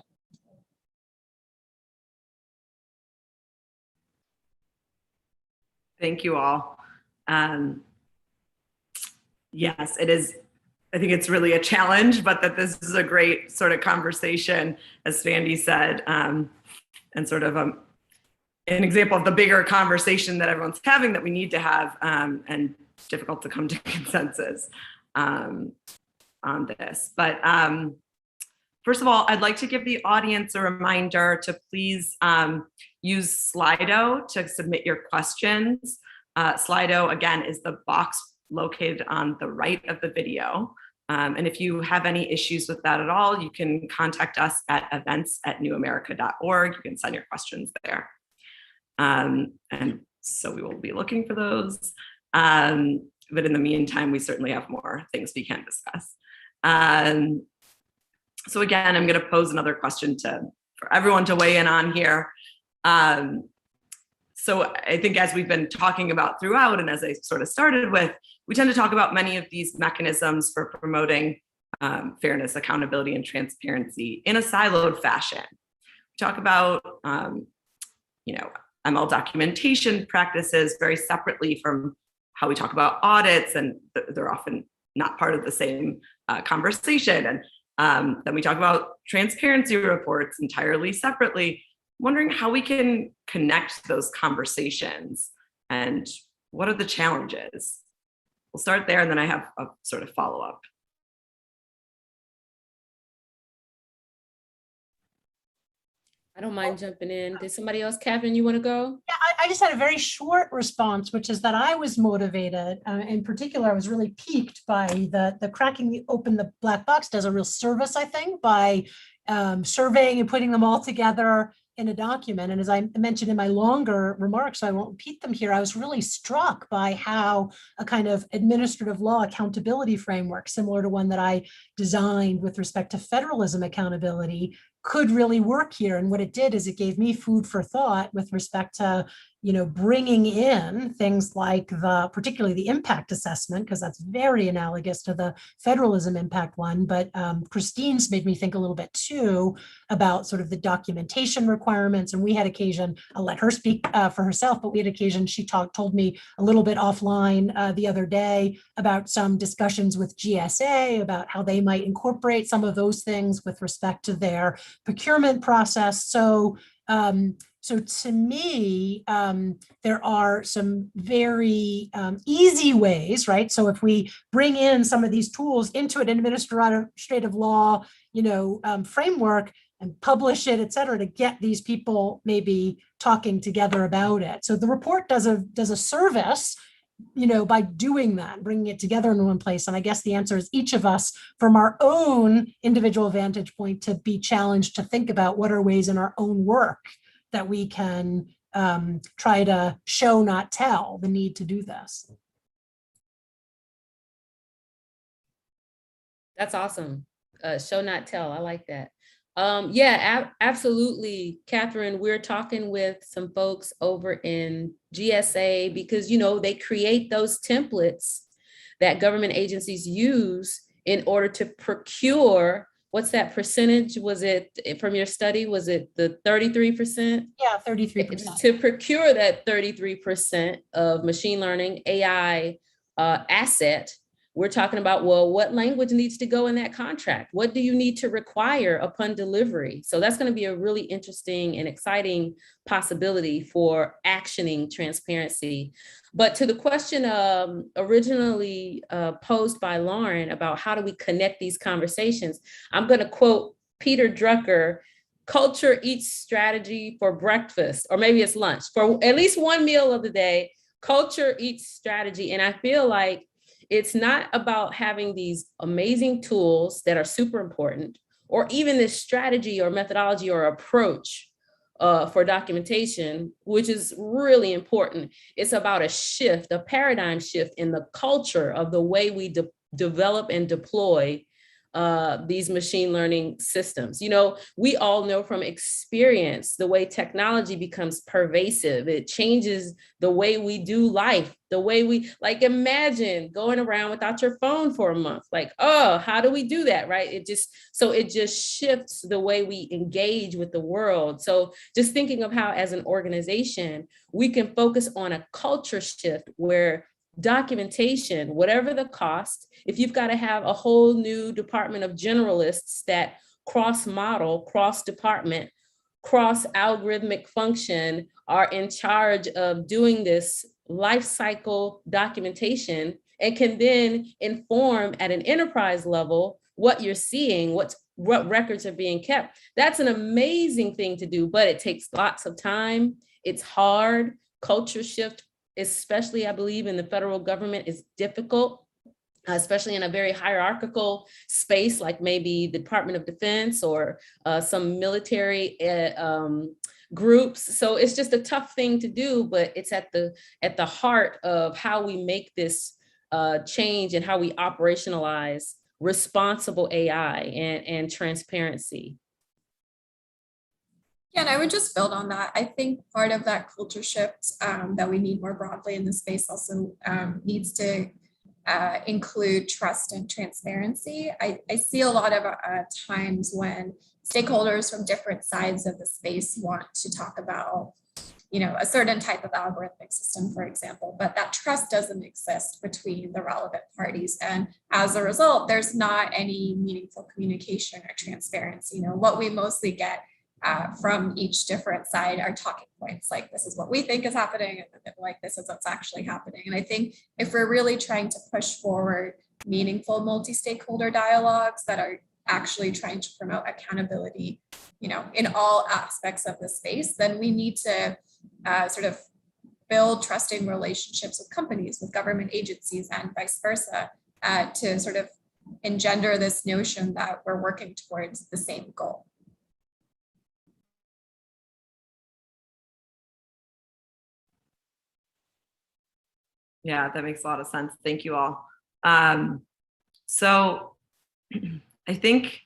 Thank you all. Yes, it is. I think it's really a challenge, but that this is a great sort of conversation, as Sandy said, and sort of an example of the bigger conversation that everyone's having that we need to have, and difficult to come to consensus on this. But first of all, I'd like to give the audience a reminder to please use Slido to submit your questions. Slido, again, is the box located on the right of the video. And if you have any issues with that at all, you can contact us at events@newamerica.org. You can send your questions there. And so we will be looking for those. But in the meantime, we certainly have more things we can discuss. So again, I'm going to pose another question for everyone to weigh in on here. So I think as we've been talking about throughout, and as I sort of started with, we tend to talk about many of these mechanisms for promoting fairness, accountability, and transparency in a siloed fashion. We talk about, ML documentation practices very separately from how we talk about audits, and they're often not part of the same conversation. And then we talk about transparency reports entirely separately. Wondering how we can connect those conversations and what are the challenges? We'll start there, and then I have a sort of follow-up. I don't mind jumping in. Did somebody else, Catherine, you want to go? Yeah, I just had a very short response, which is that I was motivated. In particular, I was really piqued by the cracking open the black box does a real service, I think, by surveying and putting them all together in a document. And as I mentioned in my longer remarks, so I won't repeat them here, I was really struck by how a kind of administrative law accountability framework, similar to one that I designed with respect to federalism accountability, could really work here. And what it did is it gave me food for thought with respect to, bringing in things like particularly the impact assessment, because that's very analogous to the federalism impact one. But Christine's made me think a little bit too about sort of the documentation requirements. And we had occasion, I'll let her speak for herself, but we had occasion, she told me a little bit offline the other day about some discussions with GSA about how they might incorporate some of those things with respect to their procurement process. So to me, there are some very easy ways, right? So if we bring in some of these tools into an administrative law, framework and publish it, et cetera, to get these people maybe talking together about it. So the report does a service, by doing that, bringing it together in one place. And I guess the answer is each of us, from our own individual vantage point, to be challenged to think about what are ways in our own work that we can try to show, not tell, the need to do this. That's awesome. Show, not tell. I like that. Yeah, absolutely. Catherine, we're talking with some folks over in GSA because, they create those templates that government agencies use in order to procure, what's that percentage? Was it from your study? Was it the 33%? Yeah, 33%. To procure that 33% of machine learning AI asset, we're talking about, well, what language needs to go in that contract? What do you need to require upon delivery? So that's going to be a really interesting and exciting possibility for actioning transparency. But to the question originally posed by Lauren about how do we connect these conversations, I'm going to quote Peter Drucker: culture eats strategy for breakfast, or maybe it's lunch, for at least one meal of the day. Culture eats strategy. And I feel like it's not about having these amazing tools that are super important, or even this strategy or methodology or approach for documentation, which is really important. It's about a shift, a paradigm shift in the culture of the way we develop and deploy these machine learning systems. You know, we all know from experience the way technology becomes pervasive. It changes the way we do life, the way we, like, imagine going around without your phone for a month. Like, oh, how do we do that, right? It just shifts the way we engage with the world. So just thinking of how, as an organization, we can focus on a culture shift where documentation, whatever the cost, if you've got to have a whole new department of generalists that cross-model, cross-department, cross-algorithmic function are in charge of doing this life cycle documentation, and can then inform at an enterprise level what you're seeing, what records are being kept. That's an amazing thing to do, but it takes lots of time. It's hard. Culture shift, especially I believe in the federal government, is difficult, especially in a very hierarchical space, like maybe the Department of Defense or some military groups. So it's just a tough thing to do, but it's at the heart of how we make this change and how we operationalize responsible AI and transparency. Yeah, and I would just build on that. I think part of that culture shift that we need more broadly in the space also needs to include trust and transparency. I see a lot of times when stakeholders from different sides of the space want to talk about, you know, a certain type of algorithmic system, for example, but that trust doesn't exist between the relevant parties. And as a result, there's not any meaningful communication or transparency. You know, what we mostly get from each different side are talking points like, this is what we think is happening, and like, this is what's actually happening. And I think if we're really trying to push forward meaningful multi-stakeholder dialogues that are actually trying to promote accountability, you know, in all aspects of the space, then we need to sort of build trusting relationships with companies, with government agencies, and vice versa, to sort of engender this notion that we're working towards the same goal. Yeah, that makes a lot of sense. Thank you all. So I think,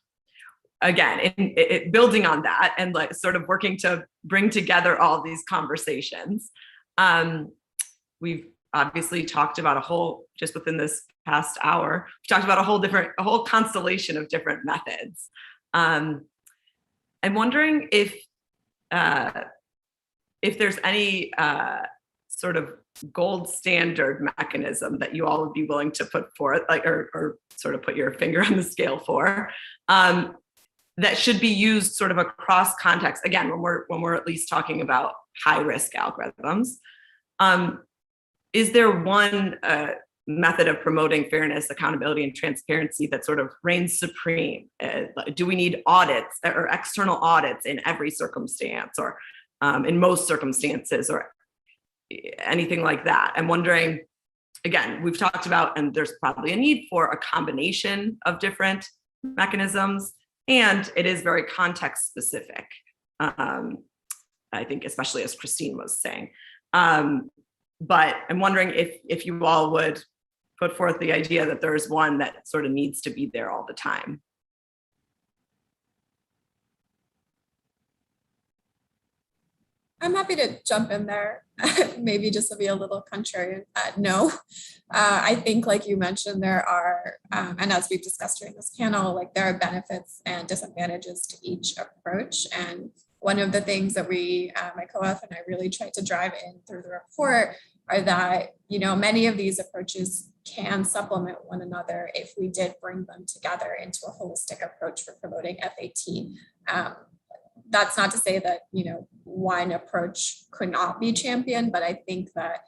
again, building on that and like sort of working to bring together all these conversations, we've obviously talked about a whole, just within this past hour, we've talked about a whole constellation of different methods. I'm wondering if there's any sort of gold standard mechanism that you all would be willing to put forth, like, or sort of put your finger on the scale for, that should be used sort of across context. Again, when we're at least talking about high risk algorithms, is there one method of promoting fairness, accountability, and transparency that sort of reigns supreme? Do we need audits or external audits in every circumstance, or in most circumstances, or anything like that? I'm wondering, again, we've talked about, and there's probably a need for a combination of different mechanisms, and it is very context specific. I think, especially as Christine was saying. But I'm wondering if you all would put forth the idea that there's one that sort of needs to be there all the time. I'm happy to jump in there, maybe just to be a little contrarian. No, I think like you mentioned, there are, and as we've discussed during this panel, like there are benefits and disadvantages to each approach. And one of the things that we, my co-author and I really tried to drive in through the report are that, many of these approaches can supplement one another if we did bring them together into a holistic approach for promoting FAT. That's not to say that, one approach could not be championed, but I think that,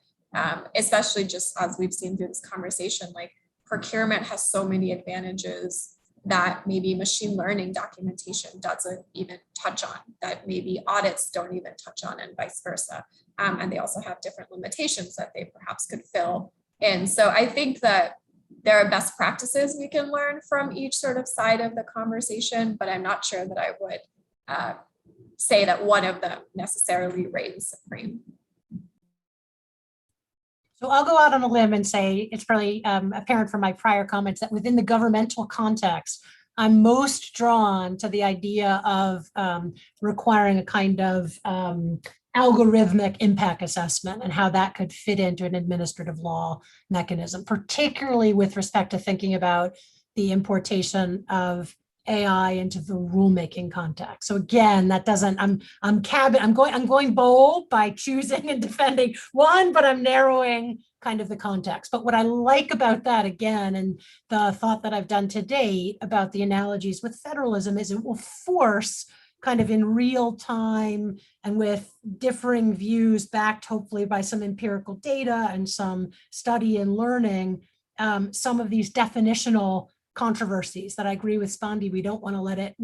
especially just as we've seen through this conversation, like procurement has so many advantages that maybe machine learning documentation doesn't even touch on, that maybe audits don't even touch on, and vice versa. And they also have different limitations that they perhaps could fill in. So I think that there are best practices we can learn from each sort of side of the conversation, but I'm not sure that I would say that one of them necessarily reigns supreme. So I'll go out on a limb and say it's probably apparent from my prior comments that within the governmental context, I'm most drawn to the idea of requiring a kind of algorithmic impact assessment and how that could fit into an administrative law mechanism, particularly with respect to thinking about the importation of AI into the rulemaking context. So again, that doesn't, I'm going bold by choosing and defending one, but I'm narrowing kind of the context. But what I like about that, again, and the thought that I've done to date about the analogies with federalism is it will force kind of in real time and with differing views backed hopefully by some empirical data and some study and learning, some of these definitional controversies that I agree with Spandi. We don't want to let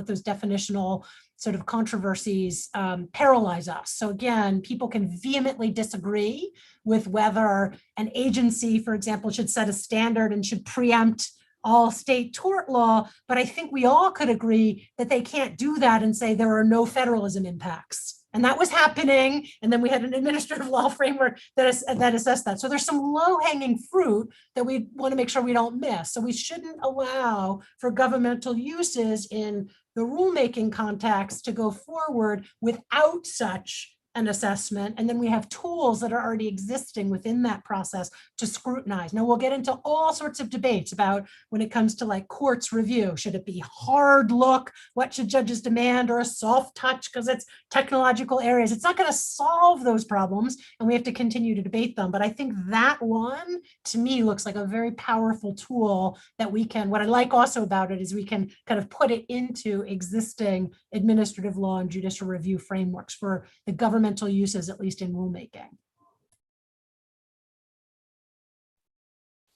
those definitional sort of controversies paralyze us. So again, people can vehemently disagree with whether an agency, for example, should set a standard and should preempt all state tort law, but I think we all could agree that they can't do that and say there are no federalism impacts. And that was happening. And then we had an administrative law framework that assessed that. So there's some low-hanging fruit that we want to make sure we don't miss. So we shouldn't allow for governmental uses in the rulemaking context to go forward without such an assessment. And then we have tools that are already existing within that process to scrutinize. Now we'll get into all sorts of debates about when it comes to like courts review. Should it be hard look? What should judges demand, or a soft touch because it's technological areas? It's not going to solve those problems, and we have to continue to debate them. But I think that one to me looks like a very powerful tool that we can, what I like also about it is we can kind of put it into existing administrative law and judicial review frameworks for the governmental uses, at least in rulemaking.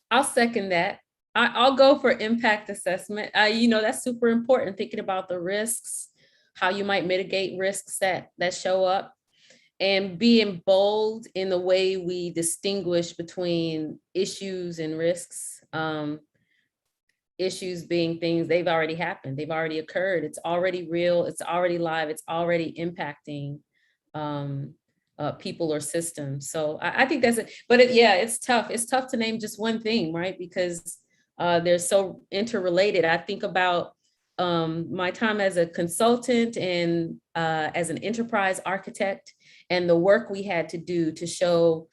I'll second that. I'll go for impact assessment. That's super important, thinking about the risks, how you might mitigate risks that show up, and being bold in the way we distinguish between issues and risks. Issues being things they've already happened, they've already occurred, it's already real, it's already live, it's already impacting people or systems. So I think that's it. But it's tough. It's tough to name just one thing, right? Because they're so interrelated. I think about my time as a consultant and as an enterprise architect, and the work we had to do to show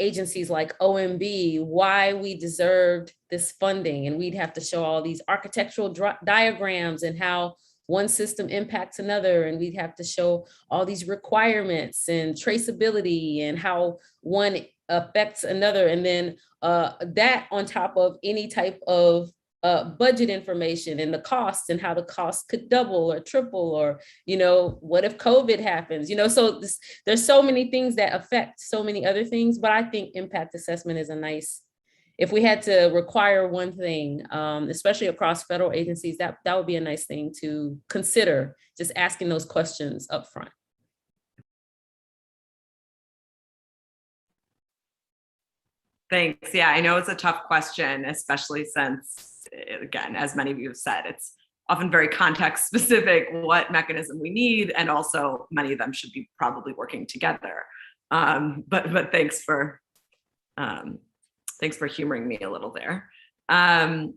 agencies like OMB why we deserved this funding. And we'd have to show all these architectural diagrams and how one system impacts another, and we'd have to show all these requirements and traceability and how one affects another. And then that on top of any type of budget information and the cost, and how the cost could double or triple, or, what if COVID happens, so there's so many things that affect so many other things. But I think impact assessment is a nice, if we had to require one thing, especially across federal agencies, that would be a nice thing to consider, just asking those questions up front. Thanks. Yeah, I know it's a tough question, especially since, again, as many of you have said, it's often very context specific what mechanism we need, and also many of them should be probably working together. But thanks for humoring me a little there. And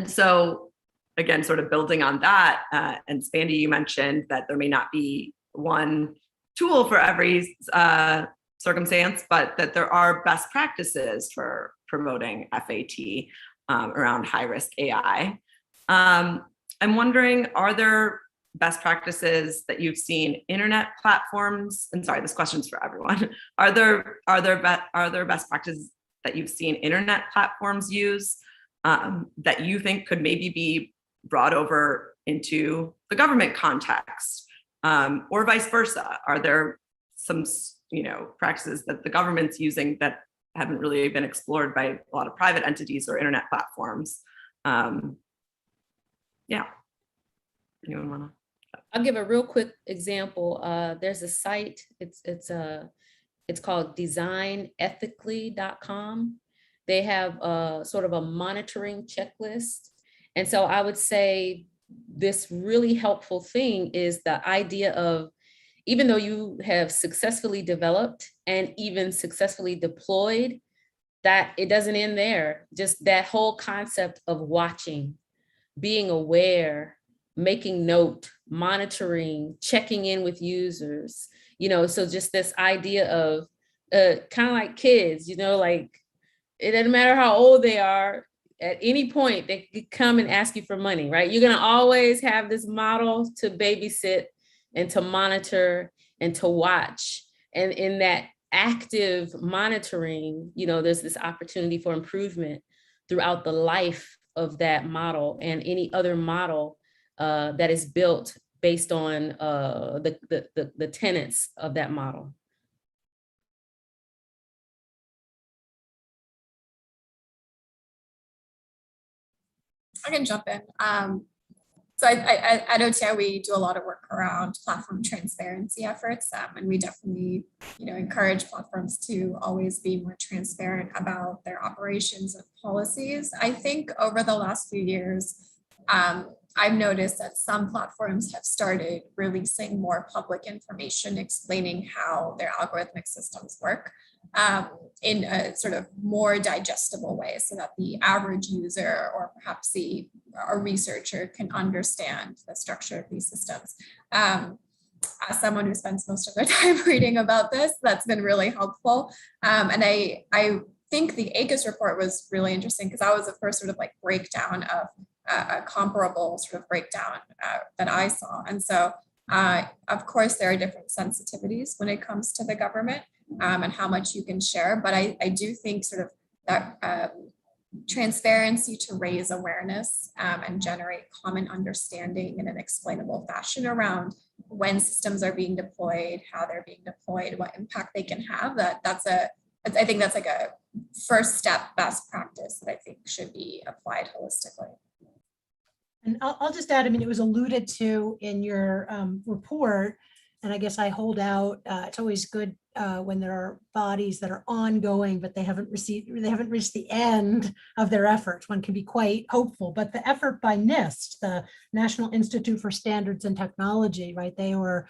so, again, sort of building on that, and Spandi, you mentioned that there may not be one tool for every circumstance, but that there are best practices for promoting FAT around high-risk AI. I'm wondering, are there best practices that you've seen internet platforms? And sorry, this question's for everyone. Are there best practices that you've seen internet platforms use that you think could maybe be brought over into the government context, or vice versa? Are there some, practices that the government's using that haven't really been explored by a lot of private entities or internet platforms? Yeah. Anyone want to? I'll give a real quick example. There's a site, it's called designethically.com. They have sort of a monitoring checklist. And so I would say this really helpful thing is the idea of, even though you have successfully developed and even successfully deployed, that it doesn't end there. Just that whole concept of watching, being aware, making note, monitoring, checking in with users, so just this idea of kind of like kids, like it doesn't matter how old they are, at any point they could come and ask you for money, right? You're going to always have this model to babysit and to monitor and to watch. And in that active monitoring, there's this opportunity for improvement throughout the life of that model and any other model that is built based on the tenets of that model. I can jump in. So at OTI, we do a lot of work around platform transparency efforts, and we definitely, encourage platforms to always be more transparent about their operations and policies. I think over the last few years, I've noticed that some platforms have started releasing more public information explaining how their algorithmic systems work in a sort of more digestible way, so that the average user or perhaps a researcher can understand the structure of these systems. As someone who spends most of their time reading about this, that's been really helpful. And I think the ACUS report was really interesting because that was the first sort of like breakdown of a comparable sort of breakdown that I saw. And so, of course, there are different sensitivities when it comes to the government and how much you can share. But I do think sort of that transparency to raise awareness and generate common understanding in an explainable fashion around when systems are being deployed, how they're being deployed, what impact they can have. I think that's like a first step best practice that I think should be applied holistically. And I'll just add, it was alluded to in your report, and I guess I hold out, it's always good when there are bodies that are ongoing, but they haven't reached the end of their efforts. One can be quite hopeful, but the effort by NIST, the National Institute for Standards and Technology, right? They were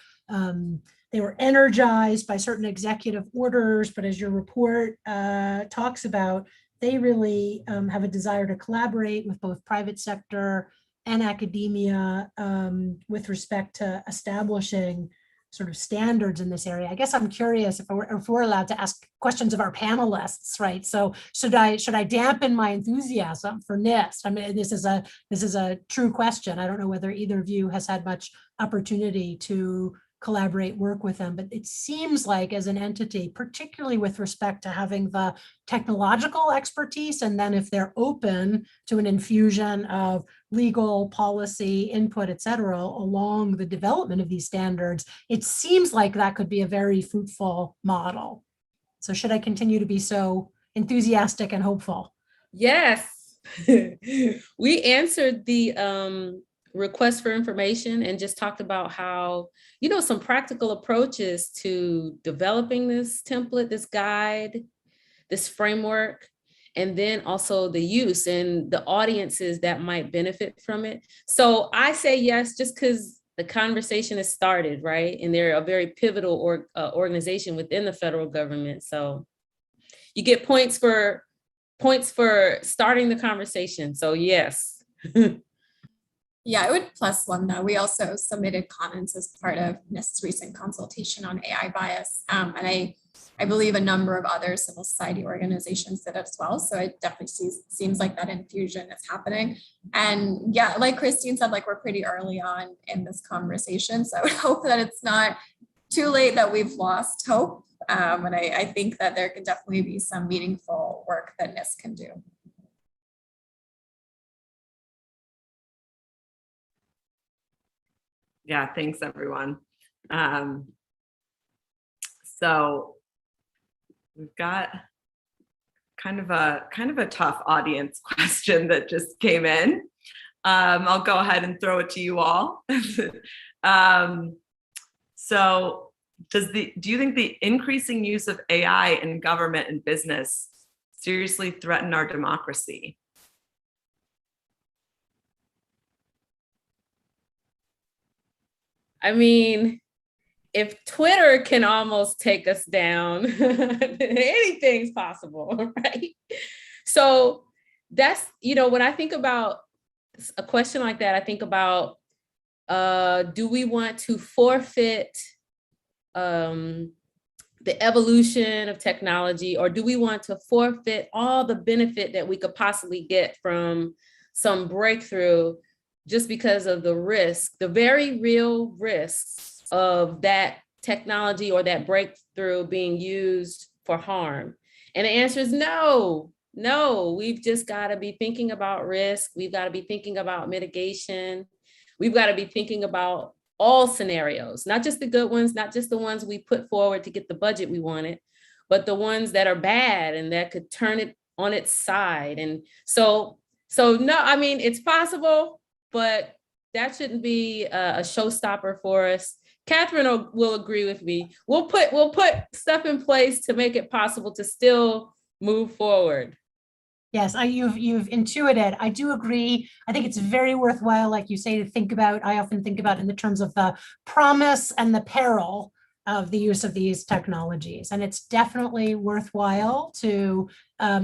energized by certain executive orders, but as your report talks about, they really have a desire to collaborate with both private sector and academia with respect to establishing sort of standards in this area. I guess I'm curious if we're allowed to ask questions of our panelists, right? So should I dampen my enthusiasm for NIST? This is a true question. I don't know whether either of you has had much opportunity to collaborate, work with them, but it seems like as an entity, particularly with respect to having the technological expertise, and then if they're open to an infusion of legal policy input, et cetera, along the development of these standards, it seems like that could be a very fruitful model. So should I continue to be so enthusiastic and hopeful? Yes. We answered the request for information and just talked about how, some practical approaches to developing this template, this guide, this framework, and then also the use and the audiences that might benefit from it. So I say yes, just because the conversation has started, right? And they're a very pivotal organization within the federal government. So you get points for starting the conversation. So yes. Yeah, I would plus one though. We also submitted comments as part of NIST's recent consultation on AI bias. And I believe a number of other civil society organizations did as well. So it definitely seems like that infusion is happening. And yeah, like Christine said, like we're pretty early on in this conversation. So I would hope that it's not too late that we've lost hope. And I think that there can definitely be some meaningful work that NIST can do. Yeah, thanks everyone. So we've got kind of a tough audience question that just came in. I'll go ahead and throw it to you all. So do you think the increasing use of AI in government and business seriously threaten our democracy? I mean, if Twitter can almost take us down, anything's possible, right? So that's, when I think about a question like that, I think about, do we want to forfeit the evolution of technology, or do we want to forfeit all the benefit that we could possibly get from some breakthrough just because of the risk, the very real risks of that technology or that breakthrough being used for harm? And the answer is no. We've just got to be thinking about risk. We've got to be thinking about mitigation. We've got to be thinking about all scenarios, not just the good ones, not just the ones we put forward to get the budget we wanted, but the ones that are bad and that could turn it on its side. And so no, I mean, it's possible, but that shouldn't be a showstopper for us. Catherine will agree with me. We'll put stuff in place to make it possible to still move forward. Yes, you've intuited. I do agree. I think it's very worthwhile, like you say, to think about. I often think about in the terms of the promise and the peril of the use of these technologies. And it's definitely worthwhile to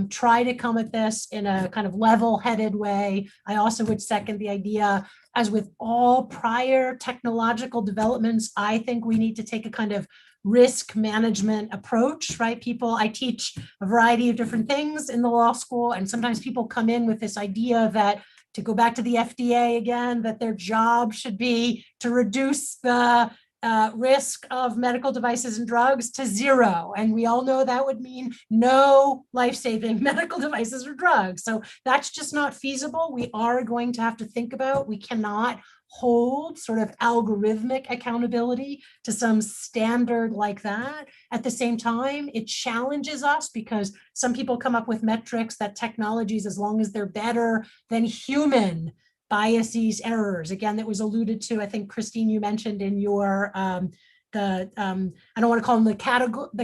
try to come at this in a kind of level-headed way. I also would second the idea, as with all prior technological developments, I think we need to take a kind of risk management approach, right? I teach a variety of different things in the law school, and sometimes people come in with this idea that, to go back to the FDA again, that their job should be to reduce the risk of medical devices and drugs to zero. And we all know that would mean no life-saving medical devices or drugs. So that's just not feasible. We are going to have to think about, we cannot hold sort of algorithmic accountability to some standard like that. At the same time, it challenges us because some people come up with metrics that technologies, as long as they're better than human, biases, errors, again, that was alluded to, I think, Christine, you mentioned in your I don't want to call them the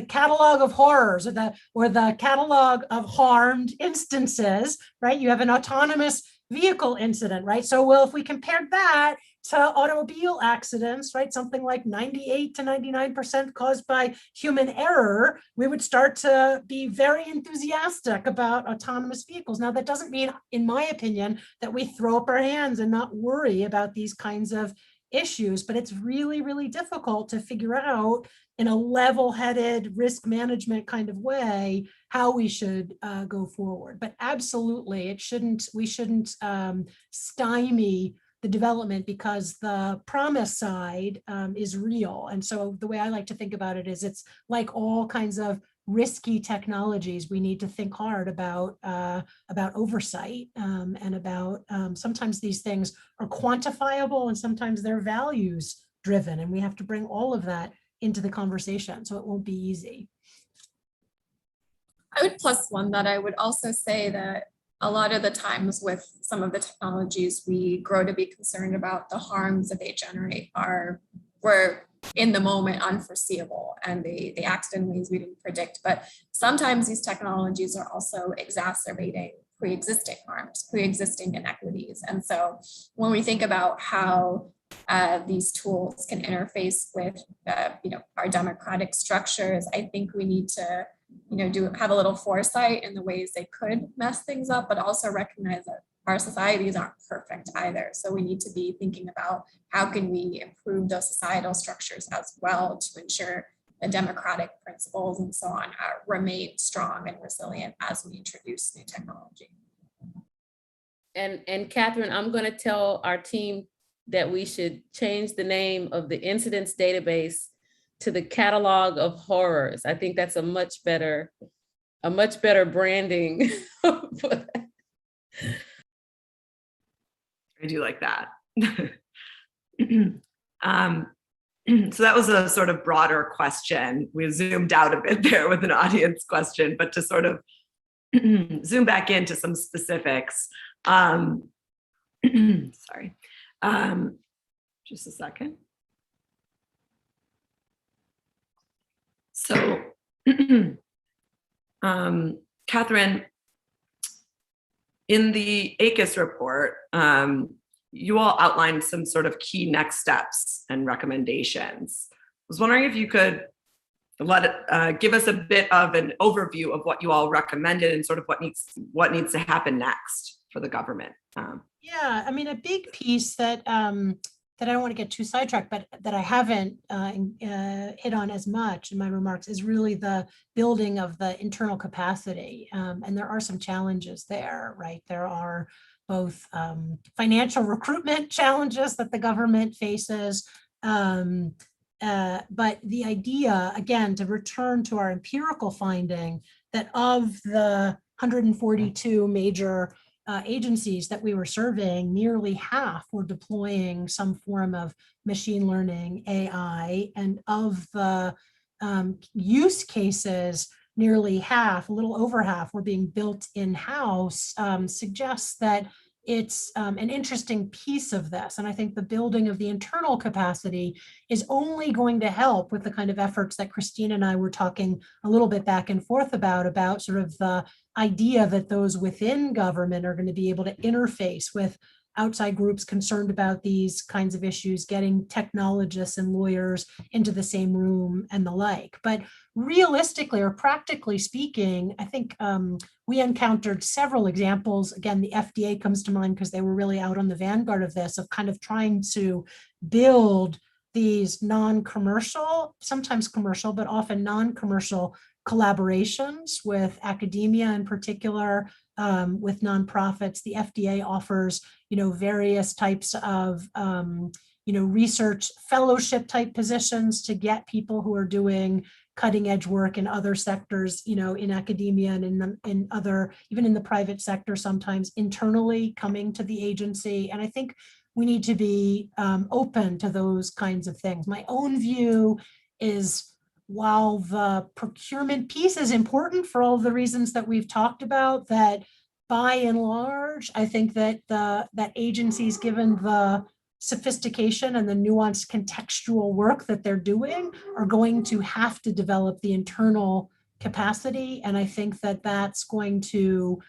catalog of horrors, or the catalog of harmed instances, right? You have an autonomous vehicle incident, right? So, well, if we compared that to automobile accidents, right, something like 98 to 99% caused by human error, we would start to be very enthusiastic about autonomous vehicles. Now, that doesn't mean, in my opinion, that we throw up our hands and not worry about these kinds of issues, but it's really, really difficult to figure out in a level-headed risk management kind of way how we should go forward. But absolutely, we shouldn't stymie the development, because the promise side is real. And so the way I like to think about it is, it's like all kinds of risky technologies. We need to think hard about oversight and about sometimes these things are quantifiable and sometimes they're values driven, and we have to bring all of that into the conversation. So it won't be easy. I would plus one that I would also say that a lot of the times with some of the technologies, we grow to be concerned about the harms that they generate were in the moment unforeseeable, and they act in ways we didn't predict. But sometimes these technologies are also exacerbating pre-existing harms, pre-existing inequities. And so when we think about how these tools can interface with our democratic structures, I think we need to have a little foresight in the ways they could mess things up, but also recognize that our societies aren't perfect either. So we need to be thinking about how can we improve those societal structures as well to ensure the democratic principles and so on remain strong and resilient as we introduce new technology. And Catherine, I'm going to tell our team that we should change the name of the incidents database to the catalog of horrors. I think that's a much better branding for that. I do like that. So that was a sort of broader question. We zoomed out a bit there with an audience question, but to sort of zoom back into some specifics. Sorry, just a second. So, Catherine, in the ACUS report, you all outlined some sort of key next steps and recommendations. I was wondering if you could give us a bit of an overview of what you all recommended and sort of what needs to happen next for the government. Yeah, I mean, a big piece that that I don't want to get too sidetracked, but that I haven't hit on as much in my remarks is really the building of the internal capacity. And there are some challenges there, right? There are both financial recruitment challenges that the government faces, but the idea, again, to return to our empirical finding that of the 142 major agencies that we were surveying, nearly half were deploying some form of machine learning, AI, and of the use cases, nearly half, a little over half, were being built in-house, suggests that it's an interesting piece of this. And I think the building of the internal capacity is only going to help with the kind of efforts that Christine and I were talking a little bit back and forth about sort of the idea that those within government are going to be able to interface with outside groups concerned about these kinds of issues, getting technologists and lawyers into the same room and the like. But realistically or practically speaking, I think we encountered several examples. Again, the FDA comes to mind because they were really out on the vanguard of this, of kind of trying to build these non-commercial, sometimes commercial, but often non-commercial collaborations with academia in particular, with nonprofits. The FDA offers, various types of, research fellowship type positions to get people who are doing cutting edge work in other sectors, in academia and in other, even in the private sector, sometimes internally coming to the agency. And I think we need to be open to those kinds of things. My own view is, while the procurement piece is important for all of the reasons that we've talked about, that by and large, I think that that agencies, given the sophistication and the nuanced contextual work that they're doing, are going to have to develop the internal capacity. And I think that that's going to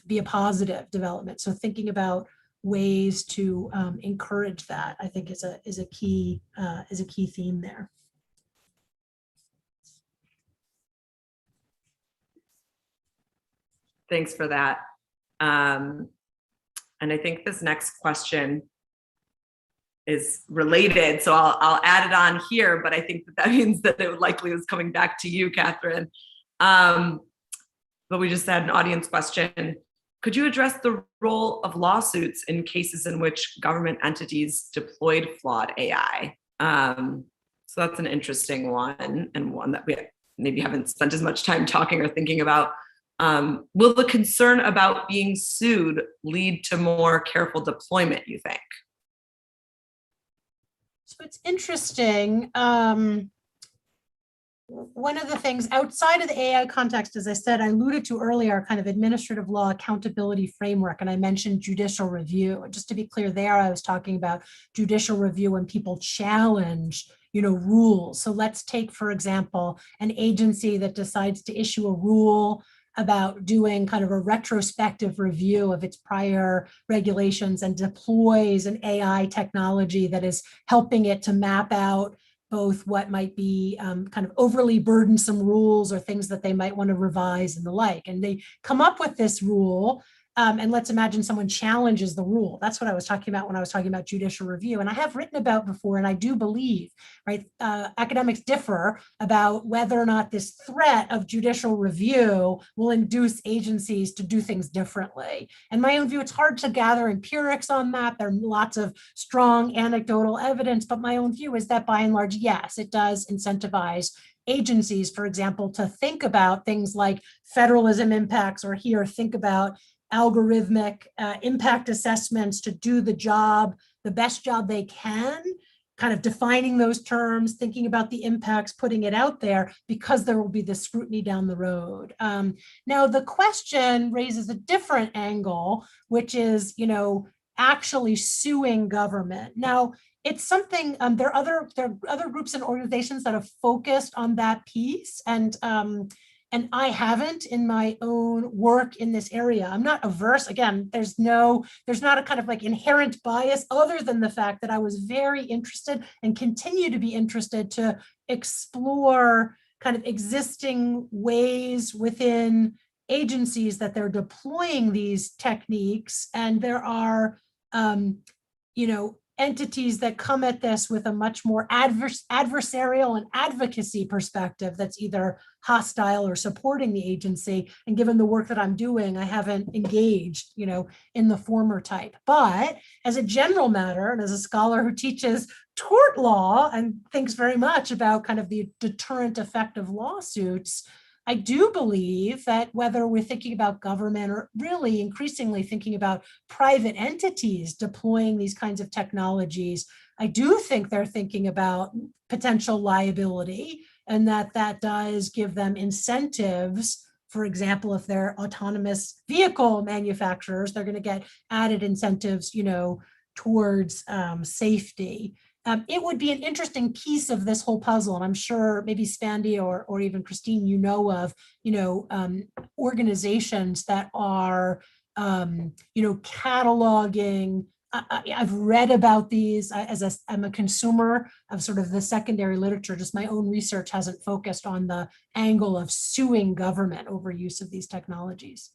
be a positive development. So thinking about ways to encourage that, I think is a key theme there. Thanks for that. And I think this next question is related, so I'll add it on here, but I think that means that it likely is coming back to you, Catherine. But we just had an audience question. Could you address the role of lawsuits in cases in which government entities deployed flawed AI? So that's an interesting one, and one that we maybe haven't spent as much time talking or thinking about. Will the concern about being sued lead to more careful deployment, you think? So it's interesting. One of the things outside of the AI context, as I said, I alluded to earlier, kind of administrative law accountability framework, and I mentioned judicial review. And just to be clear there, I was talking about judicial review when people challenge, rules. So let's take, for example, an agency that decides to issue a rule about doing kind of a retrospective review of its prior regulations and deploys an AI technology that is helping it to map out both what might be kind of overly burdensome rules or things that they might want to revise and the like. And they come up with this rule And let's imagine someone challenges the rule. That's what I was talking about when I was talking about judicial review. And I have written about before, and I do believe, right, academics differ about whether or not this threat of judicial review will induce agencies to do things differently. And my own view, it's hard to gather empirics on that. There are lots of strong anecdotal evidence, but my own view is that by and large, yes, it does incentivize agencies, for example, to think about things like federalism impacts, or here, think about algorithmic impact assessments to do the job, the best job they can, kind of defining those terms, thinking about the impacts, putting it out there, because there will be this scrutiny down the road. Now, the question raises a different angle, which is, actually suing government. Now, it's something, there are other groups and organizations that have focused on that piece, and I haven't in my own work in this area. I'm not averse. Again, there's not a kind of like inherent bias other than the fact that I was very interested and continue to be interested to explore kind of existing ways within agencies that they're deploying these techniques. And there are, entities that come at this with a much more adversarial and advocacy perspective that's either hostile or supporting the agency. And given the work that I'm doing, I haven't engaged, in the former type. But as a general matter, and as a scholar who teaches tort law and thinks very much about kind of the deterrent effect of lawsuits, I do believe that whether we're thinking about government or really increasingly thinking about private entities deploying these kinds of technologies, I do think they're thinking about potential liability, and that does give them incentives. For example, if they're autonomous vehicle manufacturers, they're going to get added incentives, towards safety. It would be an interesting piece of this whole puzzle, and I'm sure maybe Spandy or even Christine, of, organizations that are, cataloging. I've read about these I'm a consumer of sort of the secondary literature. Just my own research hasn't focused on the angle of suing government over use of these technologies.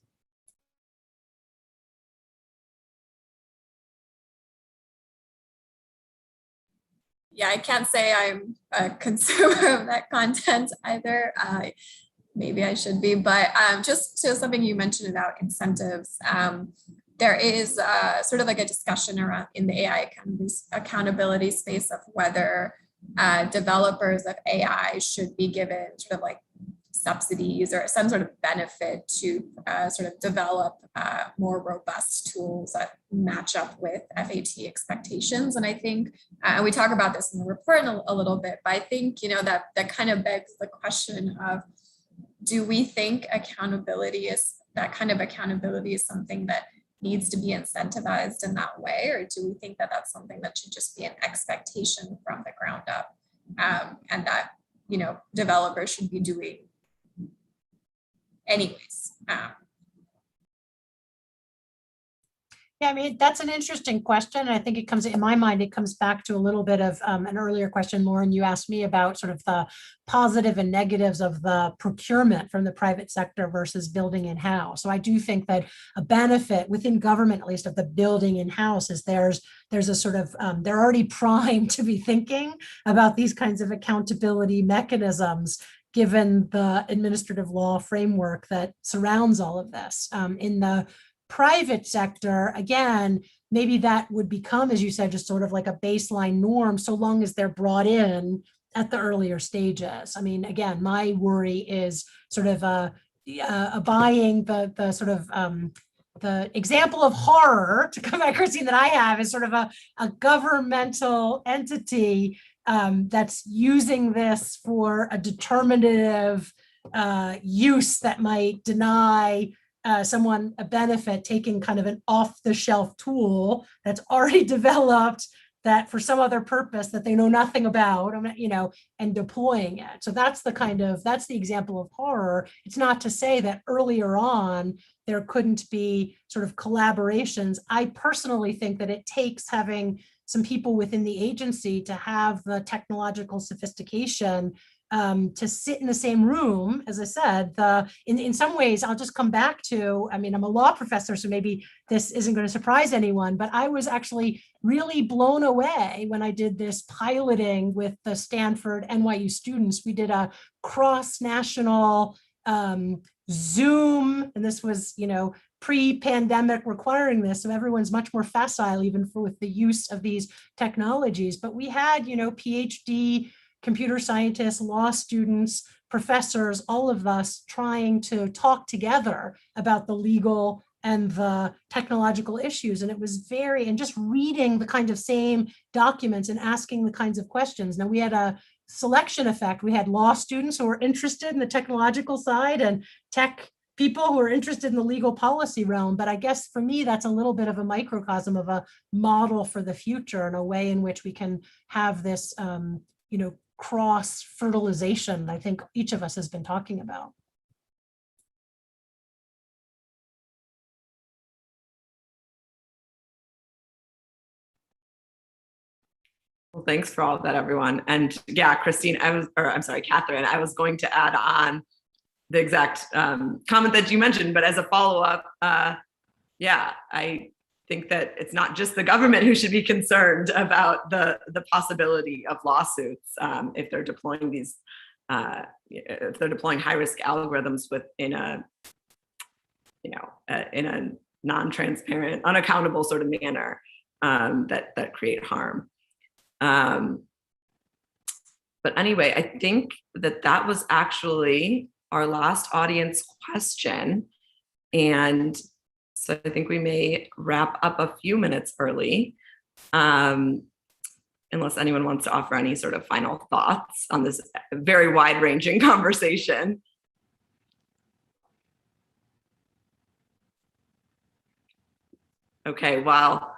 Yeah, I can't say I'm a consumer of that content either. Maybe I should be, but just to something you mentioned about incentives, there is sort of like a discussion around in the AI accountability space of whether developers of AI should be given sort of like subsidies or some sort of benefit to sort of develop more robust tools that match up with FAT expectations. And I think, and we talk about this in the report a little bit, but I think, that kind of begs the question of, do we think that kind of accountability is something that needs to be incentivized in that way? Or do we think that that's something that should just be an expectation from the ground up, and that, developers should be doing anyways? Yeah, I mean, that's an interesting question. I think it comes, in my mind, it comes back to a little bit of an earlier question, Lauren, you asked me about sort of the positive and negatives of the procurement from the private sector versus building in-house. So I do think that a benefit within government, at least, of the building in-house is there's a sort of, they're already primed to be thinking about these kinds of accountability mechanisms, given the administrative law framework that surrounds all of this. In the private sector, again, maybe that would become, as you said, just sort of like a baseline norm, so long as they're brought in at the earlier stages. I mean, again, my worry is sort of buying the sort of the example of horror, to come back, Christine, that I have is sort of a governmental entity that's using this for a determinative use that might deny someone a benefit, taking kind of an off-the-shelf tool that's already developed that for some other purpose that they know nothing about, and deploying it. So that's the example of horror. It's not to say that earlier on there couldn't be sort of collaborations. I personally think that it takes having some people within the agency to have the technological sophistication to sit in the same room. As I said, in some ways, I'll just come back to, I mean, I'm a law professor, so maybe this isn't going to surprise anyone, but I was actually really blown away when I did this piloting with the Stanford NYU students. We did a cross-national Zoom, and this was, pre-pandemic requiring this, so everyone's much more facile even with the use of these technologies. But we had, PhD computer scientists, law students, professors, all of us trying to talk together about the legal and the technological issues. And it was and just reading the kind of same documents and asking the kinds of questions. Now we had a selection effect. We had law students who were interested in the technological side and tech people who are interested in the legal policy realm. But I guess for me, that's a little bit of a microcosm of a model for the future and a way in which we can have this, cross fertilization I think each of us has been talking about. Well, thanks for all of that, everyone. And yeah, Catherine, I was going to add on the exact comment that you mentioned, but as a follow-up, I think that it's not just the government who should be concerned about the possibility of lawsuits if they're deploying these, if they're deploying high-risk algorithms in a non-transparent, unaccountable sort of manner that create harm. But anyway, I think that was actually our last audience question. And so I think we may wrap up a few minutes early, unless anyone wants to offer any sort of final thoughts on this very wide-ranging conversation. Okay, well,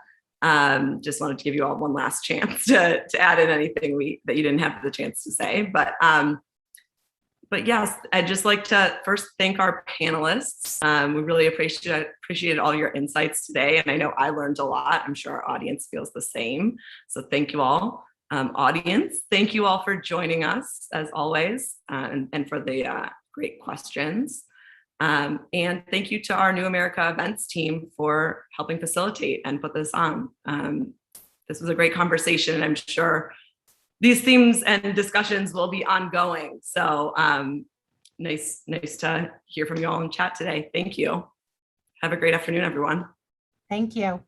just wanted to give you all one last chance to add in anything that you didn't have the chance to say. But yes, I'd just like to first thank our panelists. We really appreciated all your insights today. And I know I learned a lot. I'm sure our audience feels the same. So thank you all. Audience, thank you all for joining us as always, and for the great questions. And thank you to our New America events team for helping facilitate and put this on. This was a great conversation, and I'm sure these themes and discussions will be ongoing. So nice to hear from you all in chat today. Thank you. Have a great afternoon, everyone. Thank you.